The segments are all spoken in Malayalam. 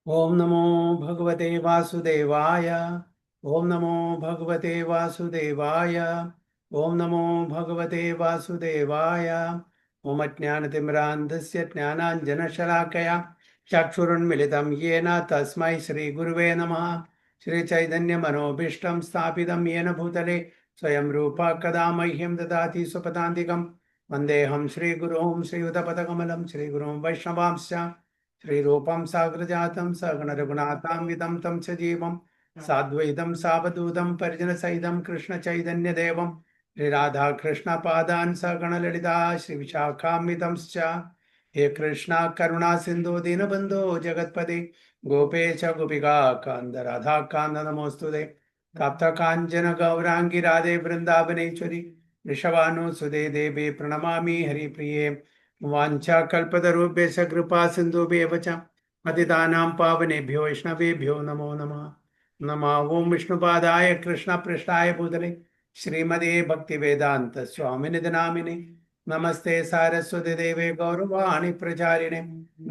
ओम नमो भगवते वासुदेवाय। ओम नमो भगवते वासुदेवाय। ओम नमो भगवते वासुदेवाय। ओम अज्ञानतिमिरान्धस्य ज्ञानाञ्जनशलाकया चक्षुरुन्मिलितं येन तस्मै श्रीगुरुवे नमः। श्रीचैतन्यमनोभीष्टं स्थापितं येन भूतले स्वयं रूपा कदा मह्यं ददाति स्वपदान्तिकं। वन्देऽहं श्रीगुरुं श्रीयुतपदकमलं श्रीगुरुं वैष्णवांश्च श्रीरूपं साग्रजातं सगणरघुनाथान्वितं तं सजीवं साद्वैतं सावधूतं परिजनसहितं कृष्णचैतन्यदेवं श्रीराधाकृष्णपादान् सगणललिता श्रीविशाखान्वितंश्च। हे कृष्णा करुणा सिन्धु दीनबन्धो जगत्पते गोपेश गोपिका कान्त राधाकान्त नमोऽस्तुते। तप्तकाञ्चन गौराङ्गी राधे वृन्दावनेश्वरी वृषभानुसुते देवी प्रणमामि हरिप्रिये। वाञ्छाकल्पतरुभ्यश्च कृपा सिन्धुभ्येव च पतितानां पावनेभ्यो वैष्णवेभ्यो नमो नमः। नमः ओं विष्णुपादाय कृष्णपृष्ठाय भूतले श्रीमते भक्तिवेदान्त स्वामिनिधि नामिने नमस्ते सारस्वती देवे गौरवाणि प्रचारिणे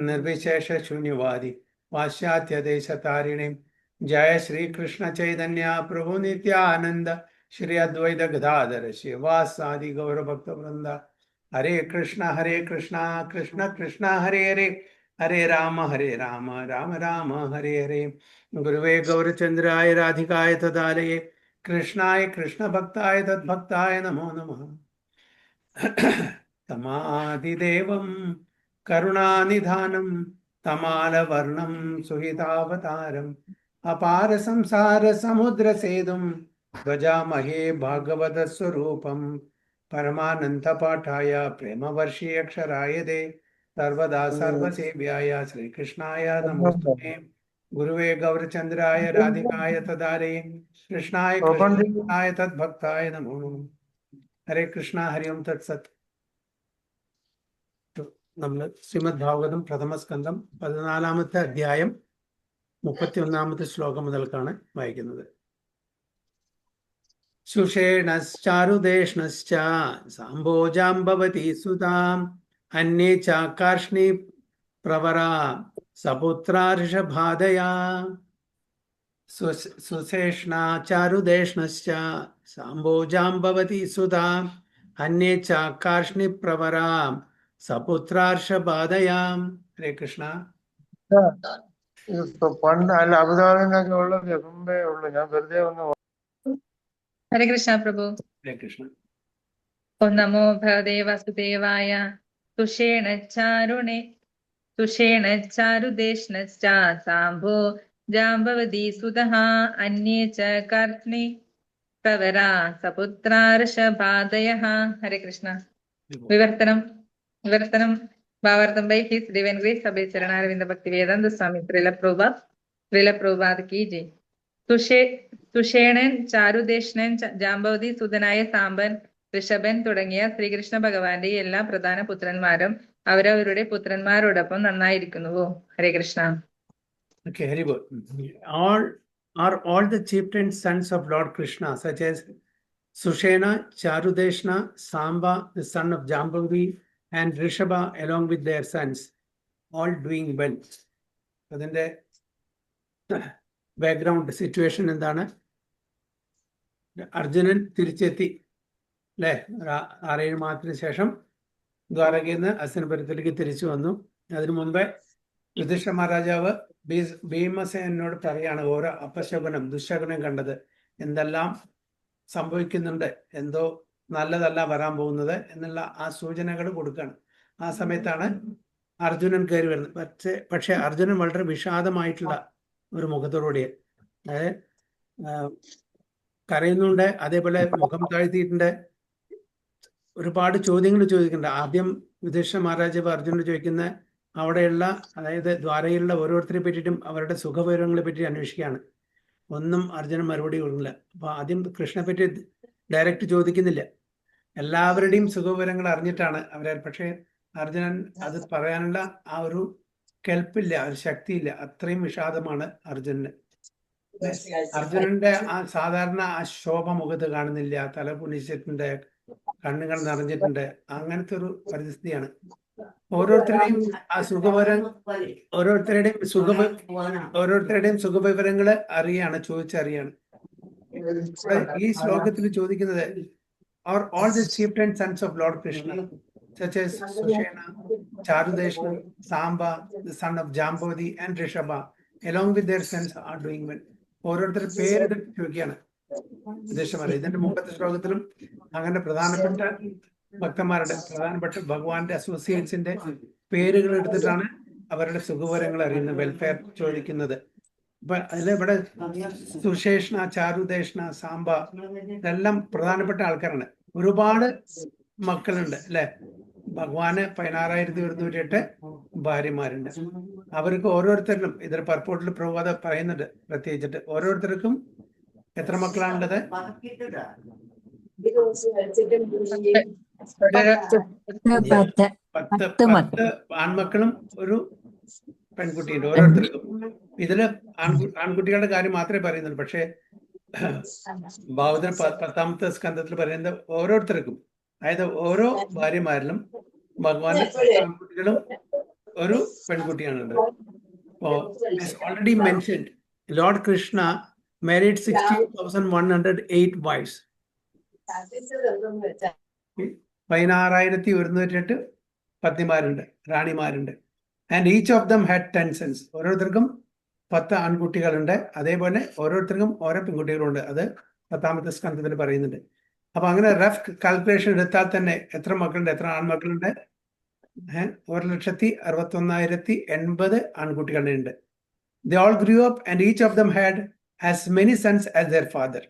निर्विशेष शून्यवादी पाश्चात्य देशतारिणे। जय श्री कृष्ण चैतन्य प्रभु नित्यानंद श्री अद्वैत गदाधर शिवासादि गौर भक्त वृंदा। हरे कृष्णा कृष्ण कृष्ण हरे हरे हरे राम राम राम हरे हरे। गुरुवे गौरचंद्राय राधिकाय तदालये कृष्णाय कृष्ण भक्ताय तद्भक्ताय नमो नमः। तमादिदेवं करुणानिधानं तमालवर्णं सुहितावतारम् अपार संसार समुद्र सेतुं भजामहे भागवत स्वरूपम् परमानंद पाठाय प्रेमवर्षी अक्षराय दे सर्वदा सर्वसेव्याय श्रीकृष्णाय नमोस्तुते। गुरुवे गौरचंद्राय राधिकाय तदारे कृष्णाय कृष्णाय तद्भक्ताय नमो नमः। हरे कृष्ण हरि ओम तत्सत्। നമ്മൾ ശ്രീമദ് ഭാഗവതം പ്രഥമസ്കന്ധം 14-ാമത്തെ അധ്യായം 31-ാമത്തെ ശ്ലോകം മുതൽക്കാണ് വായിക്കുന്നത്. സുഷേണശ്ചാരുദേഷ്ണശ്ച സാംഭോജാംബവതി സുതാം അന്യേ ചാകാർഷ്ണി പ്രവരാ സപുത്രാർഷഭാദയാ. സുഷേഷ്ണാചാരുദേഷ്ണശ്ച സാംഭോജാംബവതി സുതാം അന്യേ ചാകാർഷ്ണി പ്രവരാ സപുത്രാർഷബാധയാം. ഹരേ കൃഷ്ണ. പണ്ട് അല്ല അബുദാബിന്നൊക്കെ ഉള്ളത് മുമ്പേ ഉള്ളു. ഞാൻ വെറുതെ ഒന്ന്. ഹരേ കൃഷ്ണ പ്രഭു. ഹരേ കൃഷ്ണ. ഓം നമോ ഭഗവതേ വാസുദേവായ. തുഷേണ ചാരുദേഷ്ണശ്ച സാംഭോ ജാംബവതി സുതഃ അന്യേ ച കർഷ്ണി പ്രവരാ സപുത്രാർഷഭാദയഃ. ഹരേ കൃഷ്ണ. വിവർത്തനം ഭാവാർത്ഥം ബൈ ഹിസ് ഡിവൈൻ ഗ്രേസ് സഭേ ചരണാരവിന്ദ ഭക്തി വേദാന്ത സ്വാമി ത്രിലപ്രഭുപാദ് കി ജയ്. തുഷേണൻ ചാരുദേഷ്ണൻ ജാംബവതി സുതനായ സാമ്പൻ ഋഷഭൻ തുടങ്ങിയ ശ്രീകൃഷ്ണ ഭഗവാന്റെ എല്ലാ പ്രധാന പുത്രന്മാരും അവരവരുടെ പുത്രന്മാരോടൊപ്പം നന്നായിരിക്കുന്നുവോ? ഹരേ Krishna. Okay, very good. All the chieftains sons of Lord Krishna, such as Sushena, Charudeshna, Samba, the son of Jambavati, and Rishabha, along with their sons, all doing well. അതിന്റെ ബാക്ക്ഗ്രൗണ്ട് സിറ്റുവേഷൻ എന്താണ്? അർജുനൻ തിരിച്ചെത്തി അല്ലേ? 6-7 മാസത്തിന് ശേഷം ദ്വാരകയിൽ നിന്ന് ഹസ്തിനപുരത്തിലേക്ക് തിരിച്ചു വന്നു. അതിനു മുമ്പേ യുധിഷ്ഠിര മഹാരാജാവ് ഭീമസേനോട് പറയാണ് ഓരോ അപശകുനം ദുശകുനം കണ്ടത്, എന്തെല്ലാം സംഭവിക്കുന്നുണ്ട്, എന്തോ നല്ലതല്ല വരാൻ പോകുന്നത് എന്നുള്ള ആ സൂചനകൾ കൊടുക്കുകയാണ്. ആ സമയത്താണ് അർജുനൻ കയറി വരുന്നത്. പക്ഷെ അർജുനൻ വളരെ വിഷാദമായിട്ടുള്ള ഒരു മുഖത്തോടുകൂടി, അതായത് കരയുന്നുണ്ട്, അതേപോലെ മുഖം താഴ്ത്തിയിട്ടുണ്ട്, ഒരുപാട് ചോദ്യങ്ങൾ ചോദിക്കുന്നുണ്ട്. ആദ്യം യുധിഷ്ഠിര മഹാരാജാവ് അർജുനോട് ചോദിക്കുന്ന അവിടെയുള്ള, അതായത് ദ്വാരയിലുള്ള ഓരോരുത്തരെ പറ്റിയിട്ടും അവരുടെ സുഖവിവരങ്ങളെ പറ്റി അന്വേഷിക്കുകയാണ്. ഒന്നും അർജുനൻ മറുപടി കൊടുക്കില്ല. അപ്പൊ ആദ്യം കൃഷ്ണനെ പറ്റി ഡയറക്റ്റ് ചോദിക്കുന്നില്ല, എല്ലാവരുടെയും സുഖവിവരങ്ങൾ അറിഞ്ഞിട്ടാണ് അവരെ. പക്ഷേ അർജുനൻ അത് പറയാനുള്ള ആ ഒരു കെൽപ്പില്ല, ഒരു ശക്തിയില്ല, അത്രയും വിഷാദമാണ് അർജുനന്. അർജുനന്റെ ആ സാധാരണ ആ ശോഭ മുഖത്ത് കാണുന്നില്ല, തല കുനിച്ചിട്ടുണ്ട്, കണ്ണുകൾ നിറഞ്ഞിട്ടുണ്ട്, അങ്ങനത്തെ ഒരു പരിസ്ഥിതിയാണ്. ഓരോരുത്തരുടെയും ആ ഓരോരുത്തരുടെയും സുഖവിവരങ്ങള് അറിയാണ്, ചോദിച്ചറിയാണ്. ഇവിടെ ഈ ശ്ലോകത്തിൽ ചോദിക്കുന്നത് are all the chieftain sons of Lord Krishna, such as Sushena, Charudeshna, Samba, the son of Jambavati, and Rishabha, along with their sons, are doing well. ഓരോരുത്തരുടെ പേര് ചോദിക്കുകയാണ് വിദേശമാരെ. ഇതിന്റെ മുമ്പത്തെ ശ്ലോകത്തിലും അങ്ങനെ പ്രധാനപ്പെട്ട ഭക്തന്മാരുടെ, പ്രധാനപ്പെട്ട ഭഗവാന്റെ അസോസിയേറ്റ്സിന്റെ പേരുകൾ എടുത്തിട്ടാണ് അവരുടെ സുഖവിവരങ്ങൾ അറിയുന്നത്, വെൽഫെയർ ചോദിക്കുന്നത്. അപ്പൊ അതിലിവിടെ സുശേഷണ, ചാരുദേഷ്ണ, സാമ്പ ഇതെല്ലാം പ്രധാനപ്പെട്ട ആൾക്കാരാണ്. ഒരുപാട് മക്കളുണ്ട് അല്ലെ. ഭഗവാന് 16,108 ഭാര്യമാരുണ്ട്. അവർക്ക് ഓരോരുത്തരിലും ഇതിൽ പർപ്പോട്ടിൽ പ്രഭുപാദ പറയുന്നുണ്ട് പ്രത്യേകിച്ചിട്ട്, ഓരോരുത്തർക്കും എത്ര മക്കളാണുള്ളത്? 10 ആൺമക്കളും ഒരു പെൺകുട്ടിയുണ്ട് ഓരോരുത്തർക്കും. ഇതില് ആൺകുട്ടികളുടെ കാര്യം മാത്രമേ പറയുന്നുള്ളൂ. പക്ഷേ ഭാഗവതർ 10ാമത്തെ സ്കന്ധത്തിൽ പറയുന്നത് ഓരോരുത്തർക്കും, അതായത് ഓരോ ഭാര്യമാരിലും ഭഗവാന്റെ 10 ആൺകുട്ടികളും ഒരു പെൺകുട്ടിയാണുള്ളത്. Already mentioned lord Krishna married 16,108 wives. 16,108 പത്നിമാരുണ്ട്, റാണിമാരുണ്ട്. And each of them had 10 sons. ഓരോരുത്തർക്കും 10 ആൺകുട്ടികളുണ്ട്. അതേപോലെ ഓരോരുത്തർക്കും ഓരോ പെൺകുട്ടികളുണ്ട്. അത് 10ാമത്തെ സ്കന്ധത്തിൽ പറയുന്നുണ്ട്. അപ്പൊ അങ്ങനെ റഫ് കാൽക്കുലേഷൻ എടുത്താൽ തന്നെ എത്ര മക്കളുണ്ട്, എത്ര ആൺമക്കളുണ്ട്? 1,61,080 ആൺകുട്ടികളുണ്ട്. They all grew up and each of them had as many sons as their father.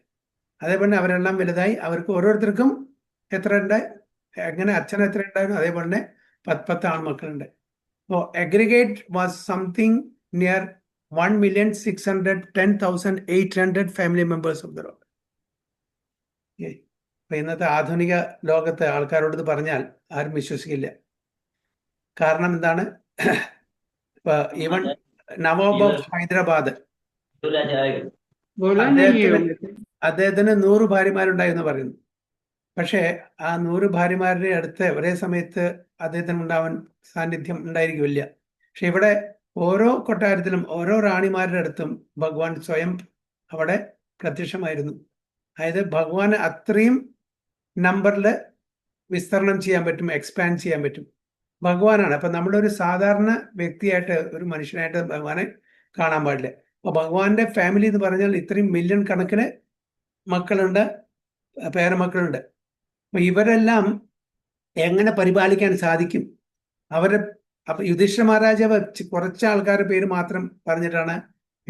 അതേപോലെ അവരെല്ലാം വലുതായി. അവർക്ക് ഓരോരുത്തർക്കും എത്ര ഉണ്ട്, എങ്ങനെ അച്ഛൻ എത്ര ഉണ്ടായിരുന്നു, അതേപോലെ തന്നെ 10 ആൺമക്കളുണ്ട്. So aggregate was something near 1,610,800 family members of the Lord. അപ്പൊ ഇന്നത്തെ ആധുനിക ലോകത്ത് ആൾക്കാരോട് ഇത് പറഞ്ഞാൽ ആരും വിശ്വസിക്കില്ല. കാരണം എന്താണ്? ഇപ്പൊ ഈവൻ നവാബ് ഓഫ് ഹൈദരാബാദ് അദ്ദേഹത്തിന് 100 ഭാര്യമാരുണ്ടായിരുന്നു പറയുന്നു. പക്ഷേ ആ 100 ഭാര്യമാരുടെ അടുത്ത് ഒരേ സമയത്ത് അദ്ദേഹത്തിന് ഉണ്ടാവാൻ സാന്നിധ്യം ഉണ്ടായിരിക്കില്ല. പക്ഷെ ഇവിടെ ഓരോ കൊട്ടാരത്തിലും ഓരോ റാണിമാരുടെ അടുത്തും ഭഗവാൻ സ്വയം അവിടെ പ്രത്യക്ഷമായിരുന്നു. അതായത് ഭഗവാന് അത്രയും നമ്പറിൽ വിസ്തരണം ചെയ്യാൻ പറ്റും, എക്സ്പാൻഡ് ചെയ്യാൻ പറ്റും. ഭഗവാനാണ്. അപ്പൊ നമ്മളൊരു സാധാരണ വ്യക്തിയായിട്ട്, ഒരു മനുഷ്യനായിട്ട് ഭഗവാനെ കാണാൻ പാടില്ല. അപ്പൊ ഭഗവാന്റെ ഫാമിലി എന്ന് പറഞ്ഞാൽ ഇത്രയും മില്യൺ കണക്കിന് മക്കളുണ്ട്, പേരമക്കളുണ്ട്. അപ്പൊ ഇവരെല്ലാം എങ്ങനെ പരിപാലിക്കാൻ സാധിക്കും? അപ്പൊ യുധിഷ്ഠിര മഹാരാജാവ് കുറച്ച് ആൾക്കാരുടെ പേര് മാത്രം പറഞ്ഞിട്ടാണ്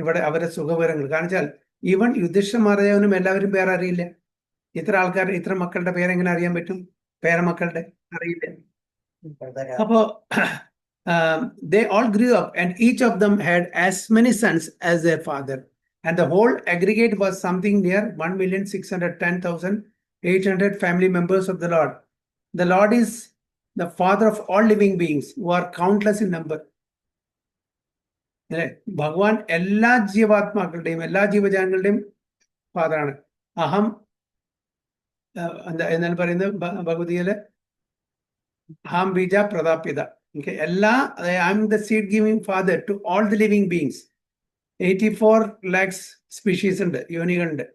ഇവിടെ അവരുടെ സുഖവിവരങ്ങൾ കാണിച്ചാൽ. ഈവൻ യുധിഷ്ഠിര മഹാരാജാവിനും എല്ലാവരും പേര് അറിയില്ല. ഇത്ര ആൾക്കാർ, ഇത്ര മക്കളുടെ പേരെങ്ങനെ അറിയാൻ പറ്റും? പേരമക്കളുടെ അറിയില്ല. അപ്പോ they all grew up and each of them had as many sons as their father, and the whole aggregate was something near 1,610,800 family members of the Lord. The Lord is the father of all living beings who are countless in number. ഭഗവാൻ എല്ലാ ജീവാത്മാക്കളുടെയും എല്ലാ ജീവജാലങ്ങളുടെയും ഫാദറാണ്. അഹം എന്നാൽ പറയുന്നത് ഭഗവതിയില് അഹം ബീജ പ്രതാപിത. എല്ലാ I am the seed giving father to all the living beings. 84 lakhs species ഉണ്ട്, യോനികളുണ്ട്.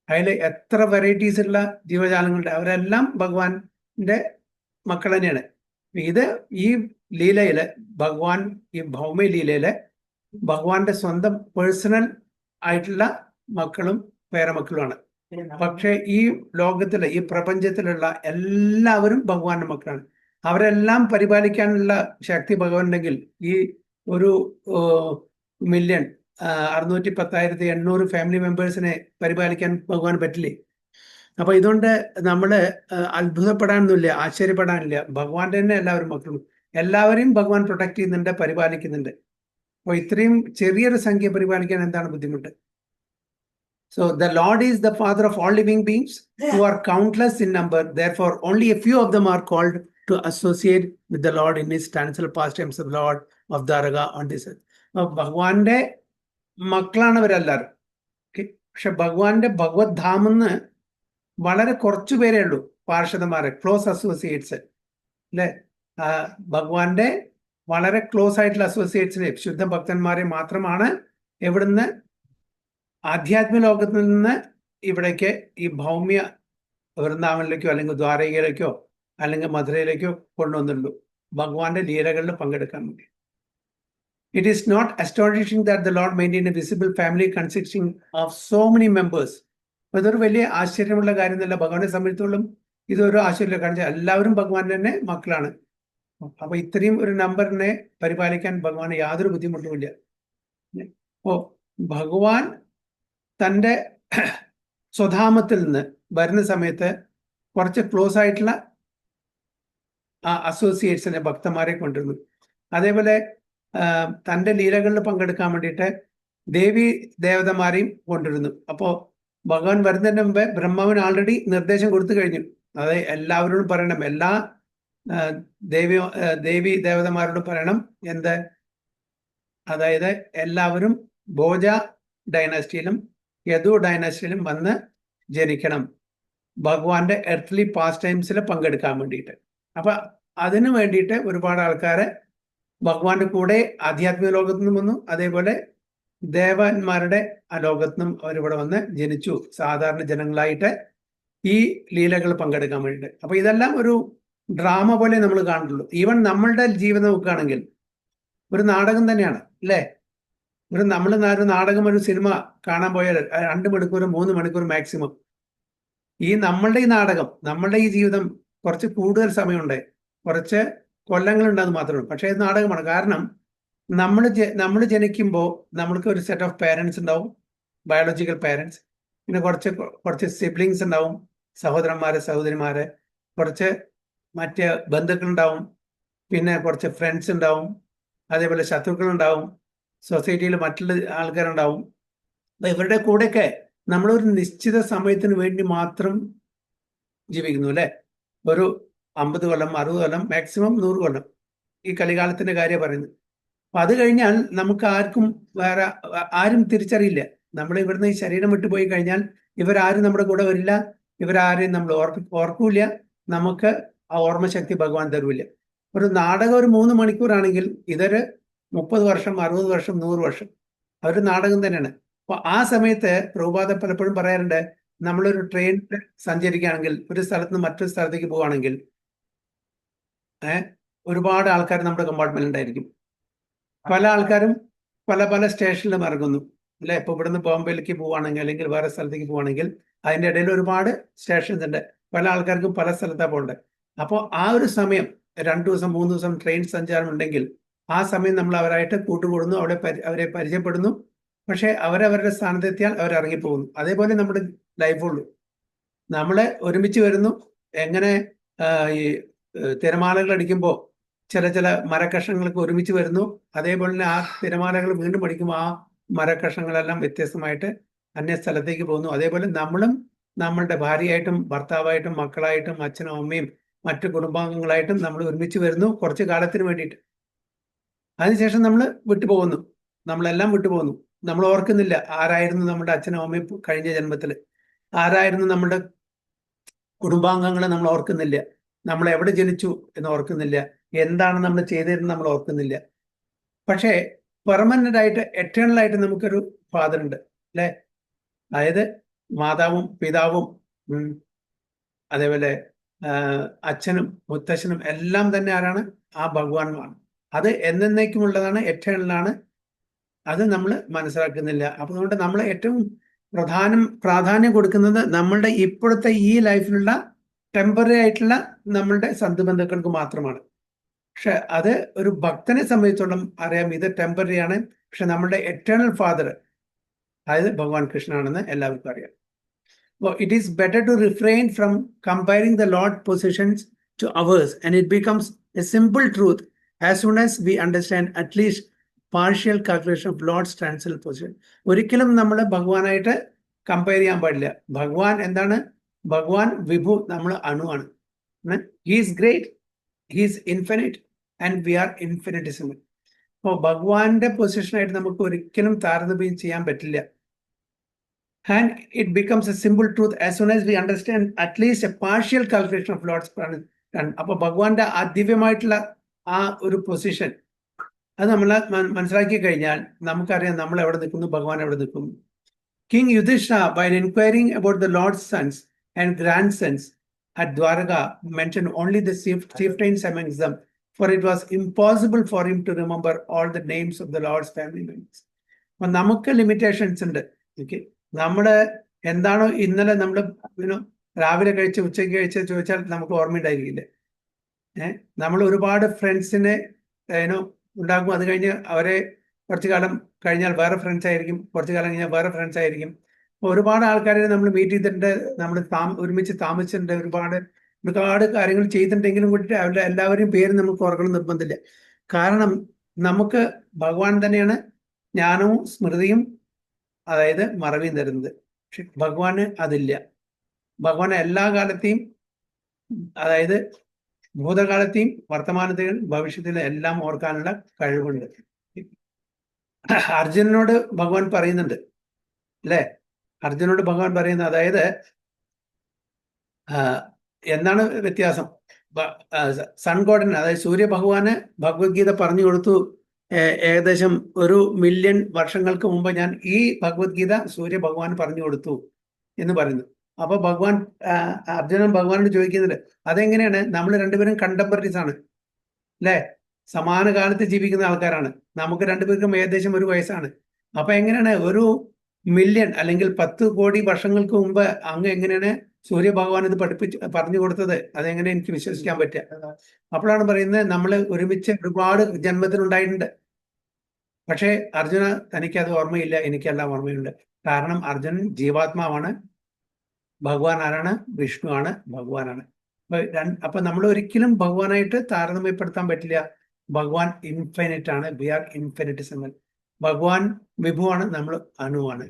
അതിൽ എത്ര വെറൈറ്റീസ് ഉള്ള ജീവജാലങ്ങളുണ്ട്. അവരെല്ലാം ഭഗവാന്റെ മക്കൾ തന്നെയാണ്. ഇത് ഈ ലീലയില് ഭഗവാൻ, ഈ ഭൗമ ലീലയില് ഭഗവാന്റെ സ്വന്തം പേഴ്സണൽ ആയിട്ടുള്ള മക്കളും പേരമക്കളുമാണ്. പക്ഷെ ഈ ലോകത്തിലെ, ഈ പ്രപഞ്ചത്തിലുള്ള എല്ലാവരും ഭഗവാന്റെ മക്കളാണ്. അവരെല്ലാം പരിപാലിക്കാനുള്ള ശക്തി ഭഗവാൻ ഉണ്ടെങ്കിൽ ഈ ഒരു 1,610,800 ഫാമിലി മെമ്പേഴ്സിനെ പരിപാലിക്കാൻ ഭഗവാൻ പറ്റില്ലേ? അപ്പൊ ഇതുകൊണ്ട് നമ്മള് അത്ഭുതപ്പെടാനൊന്നുമില്ല, ആശ്ചര്യപ്പെടാനില്ല. ഭഗവാന്റെ തന്നെ എല്ലാവരും മക്കളും, എല്ലാവരെയും ഭഗവാൻ പ്രൊട്ടക്ട് ചെയ്യുന്നുണ്ട്, പരിപാലിക്കുന്നുണ്ട്. അപ്പൊ ഇത്രയും ചെറിയൊരു സംഖ്യ പരിപാലിക്കാൻ എന്താണ് ബുദ്ധിമുട്ട്? So the Lord is the father of all living beings who are countless in number. Therefore, only a few of them are called to associate with the Lord in his transcendental pastimes of Lord of Dwaraka on this earth. ഭഗവാന്റെ മക്കളാണ് അവരെല്ലാവരും. പക്ഷെ ഭഗവാന്റെ ഭഗവത് ധാമെന്ന് വളരെ കുറച്ചു പേരേ ഉള്ളൂ പാർഷദന്മാരെ, ക്ലോസ് അസോസിയേറ്റ്സ് അല്ലെ. ഭഗവാന്റെ വളരെ ക്ലോസ് ആയിട്ടുള്ള അസോസിയേറ്റ്സിനെ, ശുദ്ധ ഭക്തന്മാരെ മാത്രമാണ് എവിടുന്ന് ആധ്യാത്മിക ലോകത്തിൽ നിന്ന് ഇവിടേക്ക് ഈ ഭൗമ്യ വൃന്ദാവനിലേക്കോ അല്ലെങ്കിൽ ദ്വാരകയിലേക്കോ അല്ലെങ്കിൽ മധുരയിലേക്കോ കൊണ്ടുവന്നുള്ളൂ ഭഗവാന്റെ ലീലകളിൽ പങ്കെടുക്കാൻ വേണ്ടി. It is not astonishing that the Lord maintained a visible family consisting of so many members. ഇതൊരു വലിയ ആശ്ചര്യമുള്ള കാര്യം എന്നല്ല, ഭഗവാനെ സംബന്ധിച്ചോളം ഇതൊരു ആശ്ചര്യമില്ല. കാരണം എല്ലാവരും ഭഗവാന്റെ തന്നെ മക്കളാണ്. അപ്പൊ ഇത്രയും ഒരു നമ്പറിനെ പരിപാലിക്കാൻ ഭഗവാന് യാതൊരു ബുദ്ധിമുട്ടുമില്ല. അപ്പോ ഭഗവാൻ തൻ്റെ സ്വധാമത്തിൽ നിന്ന് വരുന്ന സമയത്ത് കുറച്ച് ക്ലോസ് ആയിട്ടുള്ള അസോസിയേറ്റ്സിനെ, ഭക്തന്മാരെ കൊണ്ടിരുന്നു. അതേപോലെ തൻ്റെ ലീലകളിൽ പങ്കെടുക്കാൻ വേണ്ടിയിട്ട് ദേവി ദേവതമാരെയും കൊണ്ടിരുന്നു. അപ്പോൾ ഭഗവാൻ വരുന്നതിന് മുമ്പേ ബ്രഹ്മാവിന് ആൾറെഡി നിർദ്ദേശം കൊടുത്തു കഴിഞ്ഞു. അതായത് എല്ലാവരോടും പറയണം, എല്ലാ ദേവി ദേവതമാരോടും പറയണം എന്ത്, അതായത് എല്ലാവരും ഭോജ ഡൈനാസ്റ്റിയിലും യദു ഡൈനാസ്റ്റിയിലും വന്ന് ജനിക്കണം, ഭഗവാന്റെ എർത്ത്ലി പാസ്റ്റ് ടൈംസിൽ പങ്കെടുക്കാൻ വേണ്ടിയിട്ട്. അപ്പൊ അതിനു വേണ്ടിയിട്ട് ഒരുപാട് ആൾക്കാരെ ഭഗവാന്റെ കൂടെ ആധ്യാത്മിക ലോകത്തു നിന്നും വന്നു. അതേപോലെ ദേവന്മാരുടെ ആ ലോകത്തു നിന്നും അവരിവിടെ വന്ന് ജനിച്ചു, സാധാരണ ജനങ്ങളായിട്ട് ഈ ലീലകൾ പങ്കെടുക്കാൻ വേണ്ടിയിട്ട്. അപ്പൊ ഇതെല്ലാം ഒരു ഡ്രാമ പോലെ നമ്മൾ കാണുള്ളൂ. ഈവൻ നമ്മളുടെ ജീവിതം നോക്കുകയാണെങ്കിൽ ഒരു നാടകം തന്നെയാണ് അല്ലേ? ഒരു നാടകം, ഒരു സിനിമ കാണാൻ പോയാൽ 2 മണിക്കൂർ 3 മണിക്കൂർ മാക്സിമം. ഈ നമ്മളുടെ ഈ നാടകം, നമ്മളുടെ ഈ ജീവിതം കുറച്ച് കൂടുതൽ സമയമുണ്ട്, കുറച്ച് കൊല്ലങ്ങളുണ്ടെന്ന് മാത്രമേ. പക്ഷേ ഇത് നാടകമാണ്. കാരണം നമ്മൾ ജനിക്കുമ്പോൾ നമ്മൾക്ക് ഒരു സെറ്റ് ഓഫ് പേരൻസ് ഉണ്ടാവും, ബയോളജിക്കൽ പേരൻസ്. പിന്നെ കുറച്ച് സിബ്ലിങ്സ് ഉണ്ടാവും, സഹോദരന്മാരെ സഹോദരിമാരെ, കുറച്ച് മറ്റ് ബന്ധുക്കളുണ്ടാവും, പിന്നെ കുറച്ച് ഫ്രണ്ട്സ് ഉണ്ടാവും, അതേപോലെ ശത്രുക്കളുണ്ടാവും, സൊസൈറ്റിയിൽ മറ്റുള്ള ആൾക്കാരുണ്ടാവും. അപ്പൊ ഇവരുടെ കൂടെയൊക്കെ നമ്മളൊരു നിശ്ചിത സമയത്തിന് വേണ്ടി മാത്രം ജീവിക്കുന്നു അല്ലെ? ഒരു 50 കൊല്ലം 60 കൊല്ലം മാക്സിമം 100 കൊല്ലം, ഈ കലികാലത്തിന്റെ കാര്യം പറയുന്നത്. അപ്പൊ അത് കഴിഞ്ഞാൽ നമുക്ക് ആരും തിരിച്ചറിയില്ല. നമ്മൾ ഇവിടുന്ന് ഈ ശരീരം വിട്ടുപോയി കഴിഞ്ഞാൽ ഇവരാരും നമ്മുടെ കൂടെ വരില്ല, ഇവരാരെയും നമ്മൾ ഓർക്കൂല, നമുക്ക് ആ ഓർമ്മശക്തി ഭഗവാൻ തരൂല്ല. ഒരു നാടകം ഒരു 3 മണിക്കൂറാണെങ്കിൽ ഇതൊരു 30 വർഷം 60 വർഷം 100 വർഷം ഒരു നാടകം തന്നെയാണ്. അപ്പൊ ആ സമയത്ത് പ്രഭുപാദ പലപ്പോഴും പറയാറുണ്ട്, നമ്മളൊരു ട്രെയിനിൽ സഞ്ചരിക്കുകയാണെങ്കിൽ ഒരു സ്ഥലത്ത് നിന്ന് മറ്റൊരു സ്ഥലത്തേക്ക് പോവുകയാണെങ്കിൽ ഒരുപാട് ആൾക്കാർ നമ്മുടെ കമ്പാർട്ട്മെന്റ് ഉണ്ടായിരിക്കും. പല ആൾക്കാരും പല സ്റ്റേഷനിലും ഇറങ്ങുന്നു അല്ലെ? ഇപ്പൊ ഇവിടുന്ന് ബോംബെയിലേക്ക് പോവുകയാണെങ്കിൽ അല്ലെങ്കിൽ വേറെ സ്ഥലത്തേക്ക് പോവുകയാണെങ്കിൽ അതിൻ്റെ ഇടയിൽ ഒരുപാട് സ്റ്റേഷൻസ് ഉണ്ട്. പല ആൾക്കാർക്കും പല സ്ഥലത്താണ് പോകേണ്ടത്. അപ്പോൾ ആ ഒരു സമയം 2 ദിവസം 3 ദിവസം ട്രെയിൻ സഞ്ചാരം ഉണ്ടെങ്കിൽ ആ സമയം നമ്മൾ അവരായിട്ട് കൂട്ടുകൂടുന്നു, അവരെ പരിചയപ്പെടുന്നു. പക്ഷെ അവരവരുടെ സ്ഥാനത്തെത്തിയാൽ അവർ ഇറങ്ങിപ്പോകുന്നു. അതേപോലെ നമ്മുടെ ലൈഫുള്ളൂ. നമ്മളെ ഒരുമിച്ച് വരുന്നു. എങ്ങനെ ഈ തിരമാലകൾ അടിക്കുമ്പോൾ ചില മരക്കഷ്ണങ്ങൾക്ക് ഒരുമിച്ച് വരുന്നു, അതേപോലെ തന്നെ ആ തിരമാലകൾ വീണ്ടും അടിക്കുമ്പോൾ ആ മരക്കഷ്ണങ്ങളെല്ലാം വ്യത്യസ്തമായിട്ട് അന്യ സ്ഥലത്തേക്ക് പോകുന്നു. അതേപോലെ നമ്മളും നമ്മളുടെ ഭാര്യയായിട്ടും ഭർത്താവായിട്ടും മക്കളായിട്ടും അച്ഛനും അമ്മയും മറ്റു കുടുംബാംഗങ്ങളായിട്ടും നമ്മൾ ഒരുമിച്ച് വരുന്നു കുറച്ച് കാലത്തിന് വേണ്ടിയിട്ട്. അതിനുശേഷം നമ്മൾ വിട്ടുപോകുന്നു, നമ്മളെല്ലാം വിട്ടുപോകുന്നു. നമ്മൾ ഓർക്കുന്നില്ല ആരായിരുന്നു നമ്മുടെ അച്ഛനും അമ്മയും കഴിഞ്ഞ ജന്മത്തിൽ, ആരായിരുന്നു നമ്മുടെ കുടുംബാംഗങ്ങളെ നമ്മൾ ഓർക്കുന്നില്ല, നമ്മൾ എവിടെ ജനിച്ചു എന്ന് ഓർക്കുന്നില്ല, എന്താണ് നമ്മൾ ചെയ്തിരുന്നത് നമ്മൾ ഓർക്കുന്നില്ല. പക്ഷേ പെർമനന്റ് ആയിട്ട് എറ്റേണൽ ആയിട്ട് നമുക്കൊരു ഫാദർ ഉണ്ട് അല്ലെ? അതായത് മാതാവും പിതാവും അതേപോലെ അച്ഛനും മുത്തശ്ശനും എല്ലാം തന്നെ ആരാണ്? ആ ഭഗവാനുമാണ്. അത് എന്നേക്കുമുള്ളതാണ്, എറ്റേണലാണ്. അത് നമ്മൾ മനസ്സിലാക്കുന്നില്ല. അപ്പൊ അതുകൊണ്ട് നമ്മൾ ഏറ്റവും പ്രാധാന്യം കൊടുക്കുന്നത് നമ്മളുടെ ഇപ്പോഴത്തെ ഈ ലൈഫിലുള്ള ടെമ്പററി ആയിട്ടുള്ള നമ്മളുടെ സന്ധുബന്ധുക്കൾക്ക് മാത്രമാണ്. പക്ഷെ അത് ഒരു ഭക്തനെ സംബന്ധിച്ചോളം അറിയാം, ഇത് ടെമ്പററി ആണ്. പക്ഷെ നമ്മളുടെ എറ്റേണൽ ഫാദർ അതായത് ഭഗവാൻ കൃഷ്ണനാണെന്ന് എല്ലാവർക്കും അറിയാം. It is better to refrain from comparing the Lord's positions to ours, and it becomes a simple truth as soon as we understand at least partial calculation of Lord's transcendental position. ഒരിക്കലും നമ്മൾ ഭഗവാനായിട്ട് കമ്പയർ ചെയ്യാൻ പാടില്ല. ഭഗവാൻ എന്താണ്? ഭഗവാൻ വിഭു, നമ്മൾ അണുവാണ്. He is great, he is infinite, and we are infinitesimal. അപ്പോൾ ഭഗവാന്റെ പൊസിഷനായിട്ട് നമുക്ക് ഒരിക്കലും താരതമ്യം ചെയ്യാൻ പറ്റില്ല. And it becomes a simple truth as soon as we understand at least a partial calculation of Lord's അപ്പൊ ഭഗവാന്റെ ദിവ്യമായിട്ടുള്ള ആ ഒരു പൊസിഷൻ അത് നമ്മൾ മനസ്സിലാക്കി കഴിഞ്ഞാൽ നമുക്കറിയാം നമ്മൾ എവിടെ നിൽക്കുന്നു, ഭഗവാൻ എവിടെ നിൽക്കുന്നു. King Yudhishthira, while inquiring about the Lord's sons and grandsons at Dwaraka, mentioned only the chieftains amongst them, for it was impossible for him to remember all the names of the Lord's family members. അപ്പൊ നമുക്ക് ലിമിറ്റേഷൻസ് ഉണ്ട്. ഓക്കെ, നമ്മള് എന്താണോ ഇന്നലെ നമ്മൾ രാവിലെ കഴിച്ച് ഉച്ചയ്ക്ക് കഴിച്ച് ചോദിച്ചാൽ നമുക്ക് ഓർമ്മയുണ്ടായിരിക്കില്ല. നമ്മൾ ഒരുപാട് ഫ്രണ്ട്സിനെ ഉണ്ടാക്കും. അത് കഴിഞ്ഞ് അവരെ കുറച്ചു കാലം കഴിഞ്ഞാൽ വേറെ ഫ്രണ്ട്സ് ആയിരിക്കും, കുറച്ചു കാലം കഴിഞ്ഞാൽ വേറെ ഫ്രണ്ട്സ് ആയിരിക്കും. അപ്പോൾ ഒരുപാട് ആൾക്കാരെ നമ്മൾ മീറ്റ് ചെയ്തിട്ടുണ്ട്, നമ്മൾ ഒരുമിച്ച് താമസിച്ചിട്ടുണ്ട്, ഒരുപാട് കാര്യങ്ങൾ ചെയ്തിട്ടുണ്ടെങ്കിലും കൂടിയിട്ട് അവരുടെ എല്ലാവരെയും പേര് നമുക്ക് ഓർക്കണം നിർബന്ധമില്ല. കാരണം നമുക്ക് ഭഗവാൻ തന്നെയാണ് ജ്ഞാനവും സ്മൃതിയും, അതായത് മറവിയും തരുന്നത്. പക്ഷെ ഭഗവാന് അതില്ല. ഭഗവാൻ എല്ലാ കാലത്തെയും, അതായത് ഭൂതകാലത്തെയും വർത്തമാനത്തെയും ഭവിഷ്യത്തിലും എല്ലാം ഓർക്കാനുള്ള കഴിവുണ്ട്. അർജുനനോട് ഭഗവാൻ പറയുന്നുണ്ട് അല്ലെ, അർജുനോട് ഭഗവാൻ പറയുന്നത്, അതായത് എന്താണ് വ്യത്യാസം? സൺ ഗോഡൻ, അതായത് സൂര്യഭഗവാന് ഭഗവത്ഗീത പറഞ്ഞു കൊടുത്തു. ഏകദേശം 1,000,000 വർഷങ്ങൾക്ക് മുമ്പ് ഞാൻ ഈ ഭഗവത്ഗീത സൂര്യഭഗവാൻ പറഞ്ഞു കൊടുത്തു എന്ന് പറയുന്നു. അപ്പൊ അർജുനൻ ഭഗവാനോട് ചോദിക്കുന്നുണ്ട്, അതെങ്ങനെയാണ്? നമ്മൾ രണ്ടുപേരും കണ്ടംപററീസ് ആണ് അല്ലെ, സമാന കാലത്ത് ജീവിക്കുന്ന ആൾക്കാരാണ്. നമുക്ക് രണ്ടുപേർക്കും ഏകദേശം 1 വയസ്സാണ്. അപ്പൊ എങ്ങനെയാണ് 1,000,000 അല്ലെങ്കിൽ 10 കോടി വർഷങ്ങൾക്ക് മുമ്പ് അങ്ങ് എങ്ങനെയാണ് സൂര്യഭഗവാൻ ഇത് പറഞ്ഞു കൊടുത്തത്? അതെങ്ങനെ എനിക്ക് വിശ്വസിക്കാൻ പറ്റുക? അപ്പോഴാണ് പറയുന്നത്, നമ്മൾ ഒരുമിച്ച് ഒരുപാട് ജന്മത്തിലുണ്ടായിട്ടുണ്ട്. പക്ഷേ അർജുന, തനിക്കത് ഓർമ്മയില്ല, എനിക്കെല്ലാം ഓർമ്മയുണ്ട്. കാരണം അർജുനൻ ജീവാത്മാവാണ്, ഭഗവാൻ ആരാണ്? വിഷ്ണു ആണ്, ഭഗവാനാണ്. അപ്പൊ നമ്മൾ ഒരിക്കലും ഭഗവാനായിട്ട് താരതമ്യപ്പെടുത്താൻ പറ്റില്ല. ഭഗവാൻ ഇൻഫിനിറ്റ് ആണ്, വി ആർ ഇൻഫിനിറ്റിസിമൽ. ഭഗവാൻ വിഭുവാണ്, നമ്മൾ അണുവാണ്.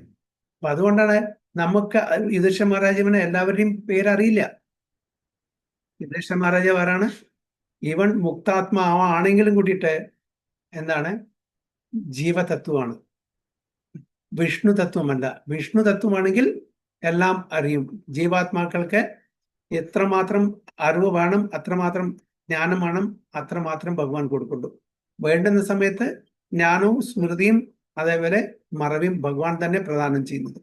അപ്പൊ അതുകൊണ്ടാണ് നമുക്ക് യുധിഷ്ഠിര മഹാരാജാവിനെ എല്ലാവരുടെയും പേരറിയില്ല. യുധിഷ്ഠിര മഹാരാജാവ് ആരാണ്? ഈവൻ മുക്താത്മാവാണെങ്കിലും കൂട്ടിയിട്ട് എന്താണ്? ജീവതത്വമാണ്, വിഷ്ണു തത്വമല്ല. വിഷ്ണു തത്വമാണെങ്കിൽ എല്ലാം അറിയും. ജീവാത്മാക്കൾക്ക് എത്രമാത്രം അറിവ് വേണം, അത്രമാത്രം ജ്ഞാനം വേണം, അത്രമാത്രം ഭഗവാൻ കൊടുക്കുള്ളൂ. വേണ്ടുന്ന സമയത്ത് ജ്ഞാനവും സ്മൃതിയും അതേപോലെ മറവിയും ഭഗവാൻ തന്നെ പ്രദാനം ചെയ്യുന്നത്.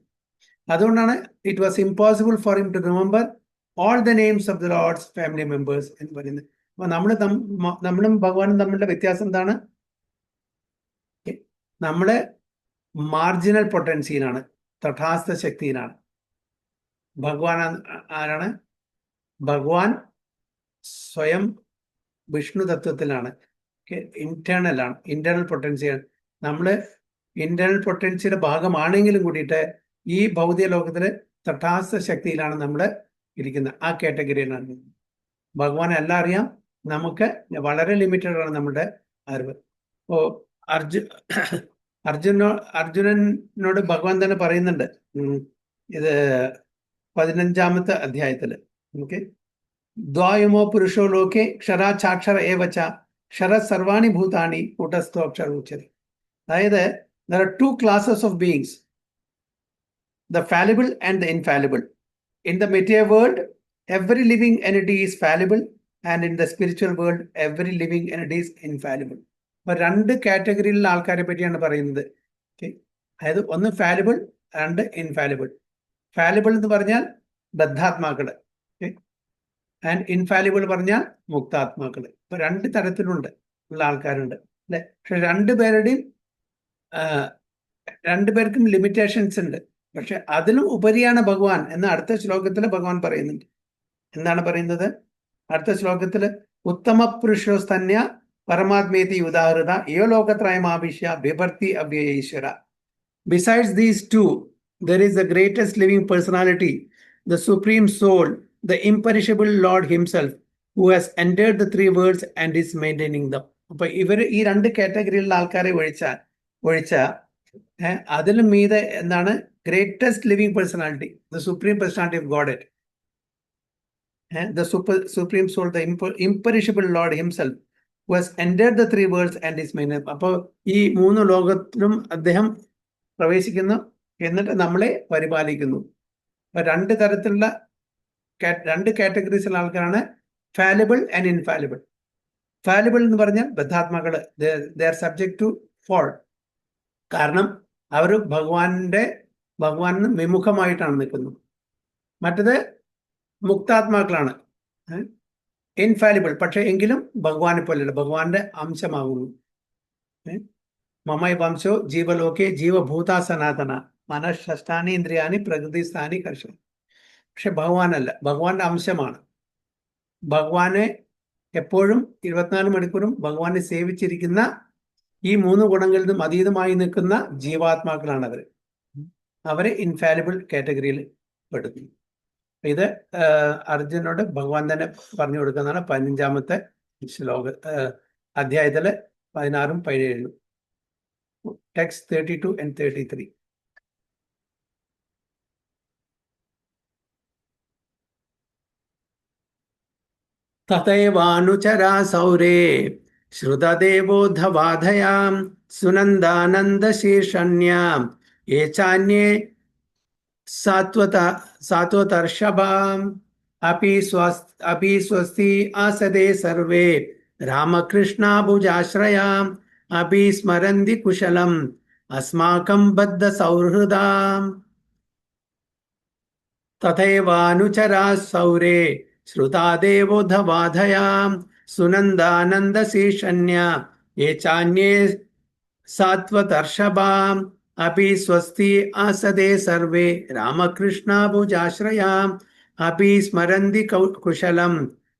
അതുകൊണ്ടാണ് it was impossible for him to remember all the names of the Lord's family members എന്ന് പറയുന്നത്. അപ്പൊ നമ്മളും ഭഗവാനും തമ്മിലുള്ള വ്യത്യാസം എന്താണ്? നമ്മള് മാർജിനൽ പൊട്ടൻസിയിലാണ്, തഥാസ്ഥ ശക്തിയിലാണ്. ഭഗവാൻ ആരാണ്? ഭഗവാൻ സ്വയം വിഷ്ണു തത്വത്തിലാണ്, ഇന്റേണൽ ആണ്, ഇന്റേണൽ പൊട്ടൻസിയാണ്. നമ്മള് ഇന്റേണൽ പൊട്ടൻസിയുടെ ഭാഗമാണെങ്കിലും കൂടിയിട്ട് ഈ ഭൗതിക ലോകത്തില് തഥാസ്ഥ ശക്തിയിലാണ് നമ്മൾ ഇരിക്കുന്നത്. ആ കാറ്റഗറിയിലാണ്. ഭഗവാൻ എല്ലാം അറിയാം, നമുക്ക് വളരെ ലിമിറ്റഡ് ആണ് നമ്മുടെ അറിവ്. ഓ അർജുനനോട് ഭഗവാൻ തന്നെ പറയുന്നുണ്ട്, ഇത് 15ാമത്തെ അധ്യായത്തില്. ഓക്കെ, ദ്വായമോ പുരുഷോ ലോകെ ക്ഷരാചാക്ഷര ഏവച്ച ക്ഷര സർവാണി ഭൂതാനി കൂട്ടസ്ഥോ അക്ഷര ഉച്ചതി. അതായത് there are 2 classes of beings, the fallible and the infallible. In the material world, every living entity is fallible, and in the spiritual world, every living entity is infallible. അപ്പൊ 2 കാറ്റഗറിയിലുള്ള ആൾക്കാരെ പറ്റിയാണ് പറയുന്നത്. അതായത് ഒന്ന് ഫാലിബിൾ, 2 ഇൻഫാലിബിൾ. ഫാലിബിൾ എന്ന് പറഞ്ഞാൽ ബദ്ധാത്മാക്കള്, ആൻഡ് ഇൻഫാലിബിൾ പറഞ്ഞാൽ മുക്താത്മാക്കള്. ഇപ്പൊ 2 തരത്തിലുണ്ട് ഉള്ള ആൾക്കാരുണ്ട് അല്ലെ. പക്ഷെ രണ്ടുപേർക്കും ലിമിറ്റേഷൻസ് ഉണ്ട്. പക്ഷെ അതിലും ഉപരിയാണ് ഭഗവാൻ എന്ന് അടുത്ത ശ്ലോകത്തിൽ ഭഗവാൻ പറയുന്നുണ്ട്. എന്താണ് പറയുന്നത്? അടുത്ത ശ്ലോകത്തില് ഉത്തമ പുരുഷോസ്തന്യ പരമാത്മേതി ഉദാഹൃത യോ ലോകത്രയമാഭിഷ്യ ബിഭർത്തി അവ്യയീശ്വര. Besides these 2, there is the greatest living personality, the supreme soul, the imperishable Lord himself, who has entered the 3 worlds and is maintaining them. അപ്പൊ ഇവര് ഈ 2 കാറ്റഗറിയിലുള്ള ആൾക്കാരെ ഒഴിച്ച അതിലും മീതെ എന്താണ്? Greatest living personality, the supreme personality of God, the supreme soul, the imperishable Lord himself, who has entered the 3 worlds and is maintaining. അപ്പോൾ ഈ 3 ലോകത്തിലും അദ്ദേഹം പ്രവേശിക്കുന്നു, എന്നിട്ട് നമ്മളെ പരിപാലിക്കുന്നു. അപ്പൊ 2 തരത്തിലുള്ള 2 കാറ്റഗറീസിലുള്ള ആൾക്കാരാണ് ഫാലിബിൾ ആൻഡ് ഇൻഫാലിബിൾ. ഫാലിബിൾ എന്ന് പറഞ്ഞാൽ ബദ്ധാത്മാക്കള് they are subject to fall. കാരണം അവർ ഭഗവാനിന് വിമുഖമായിട്ടാണ് നിൽക്കുന്നത്. മറ്റത് മുക്താത്മാക്കളാണ് ഇൻഫാലിബിൾ, പക്ഷെ എങ്കിലും ഭഗവാനെ പോലെയല്ല, ഭഗവാന്റെ അംശമാകുന്നു. മമൈ വംശോ ജീവലോകെ ജീവഭൂത സനാതന മനഃഷ്ടാനി ഇന്ദ്രിയാനി പ്രകൃതിസ്ഥാനി കർഷ. പക്ഷെ ഭഗവാനല്ല, ഭഗവാന്റെ അംശമാണ്. ഭഗവാനെ എപ്പോഴും 24 മണിക്കൂറും ഭഗവാനെ സേവിച്ചിരിക്കുന്ന ഈ 3 ഗുണങ്ങളിൽ നിന്നും അതീതമായി നിൽക്കുന്ന ജീവാത്മാക്കളാണ് അവർ. അവരെ ഇൻഫാലിബിൾ കാറ്റഗറിയിൽ പെടുന്നു. ഇത് അർജുനോട് ഭഗവാൻ തന്നെ പറഞ്ഞു കൊടുക്കുന്നതാണ് 15-ാമത്തെ അധ്യായത്തില് 16ഉം 17ഉം. Text 32 and 33. തഥൈവാനുചരാ സൗരേ ശ്രുതദേവോധവാധയാം സുനന്ദാനന്ദശീർഷണ്യാം യേ ചാന്യേ സാത്വതർഷഭാം അപി സ്വസ്തി ആസദേ സർവേ രാമകൃഷ്ണാഭുജാശ്രയാം അപി സ്മരന്തി കുശലം അസ്മാകം ബദ്ധ സൗഹൃദാം. തഥൈവാനുചരാ സൗരേ ശ്രുതാദേവോധവാധയാം സുനന്ദാനന്ദശീർഷണ്യാ യേ ചാന്യേ സാത്വതർഷഭാം അപി സ്വസ്തി ആസദേ സർവേ രാമകൃഷ്ണാഭുജാശ്രയാം അപി സ്മരന്തി കുശലം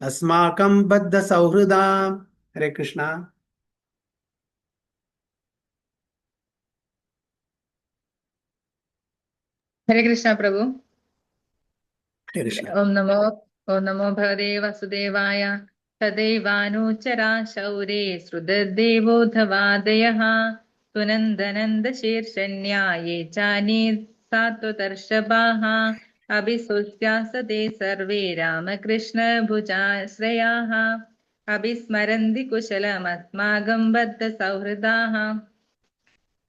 അസ്മാകം ബദ്ധ സൗഹൃദാം. ഹരേ കൃഷ്ണ. ഹരേ കൃഷ്ണ പ്രഭു. ഹരേ കൃഷ്ണ. ഓം നമോ ഭഗവതേ വസുദേവായ. തദൈവാനുചരാ ശൗരേ ശ്രുതദേവോധവാദയഃ സുനന്ദനന്ദശീർഷണ്യാ യേ ചാന്യേ സാത്വതർഷഭാഃ അഭിസ്വസ്യാസതേ സർവേ രാമകൃഷ്ണഭുജാശ്രയാഃ അഭിസ്മരന്തി കുശലമസ്മാകം ബദ്ധ സൗഹൃദാഃ.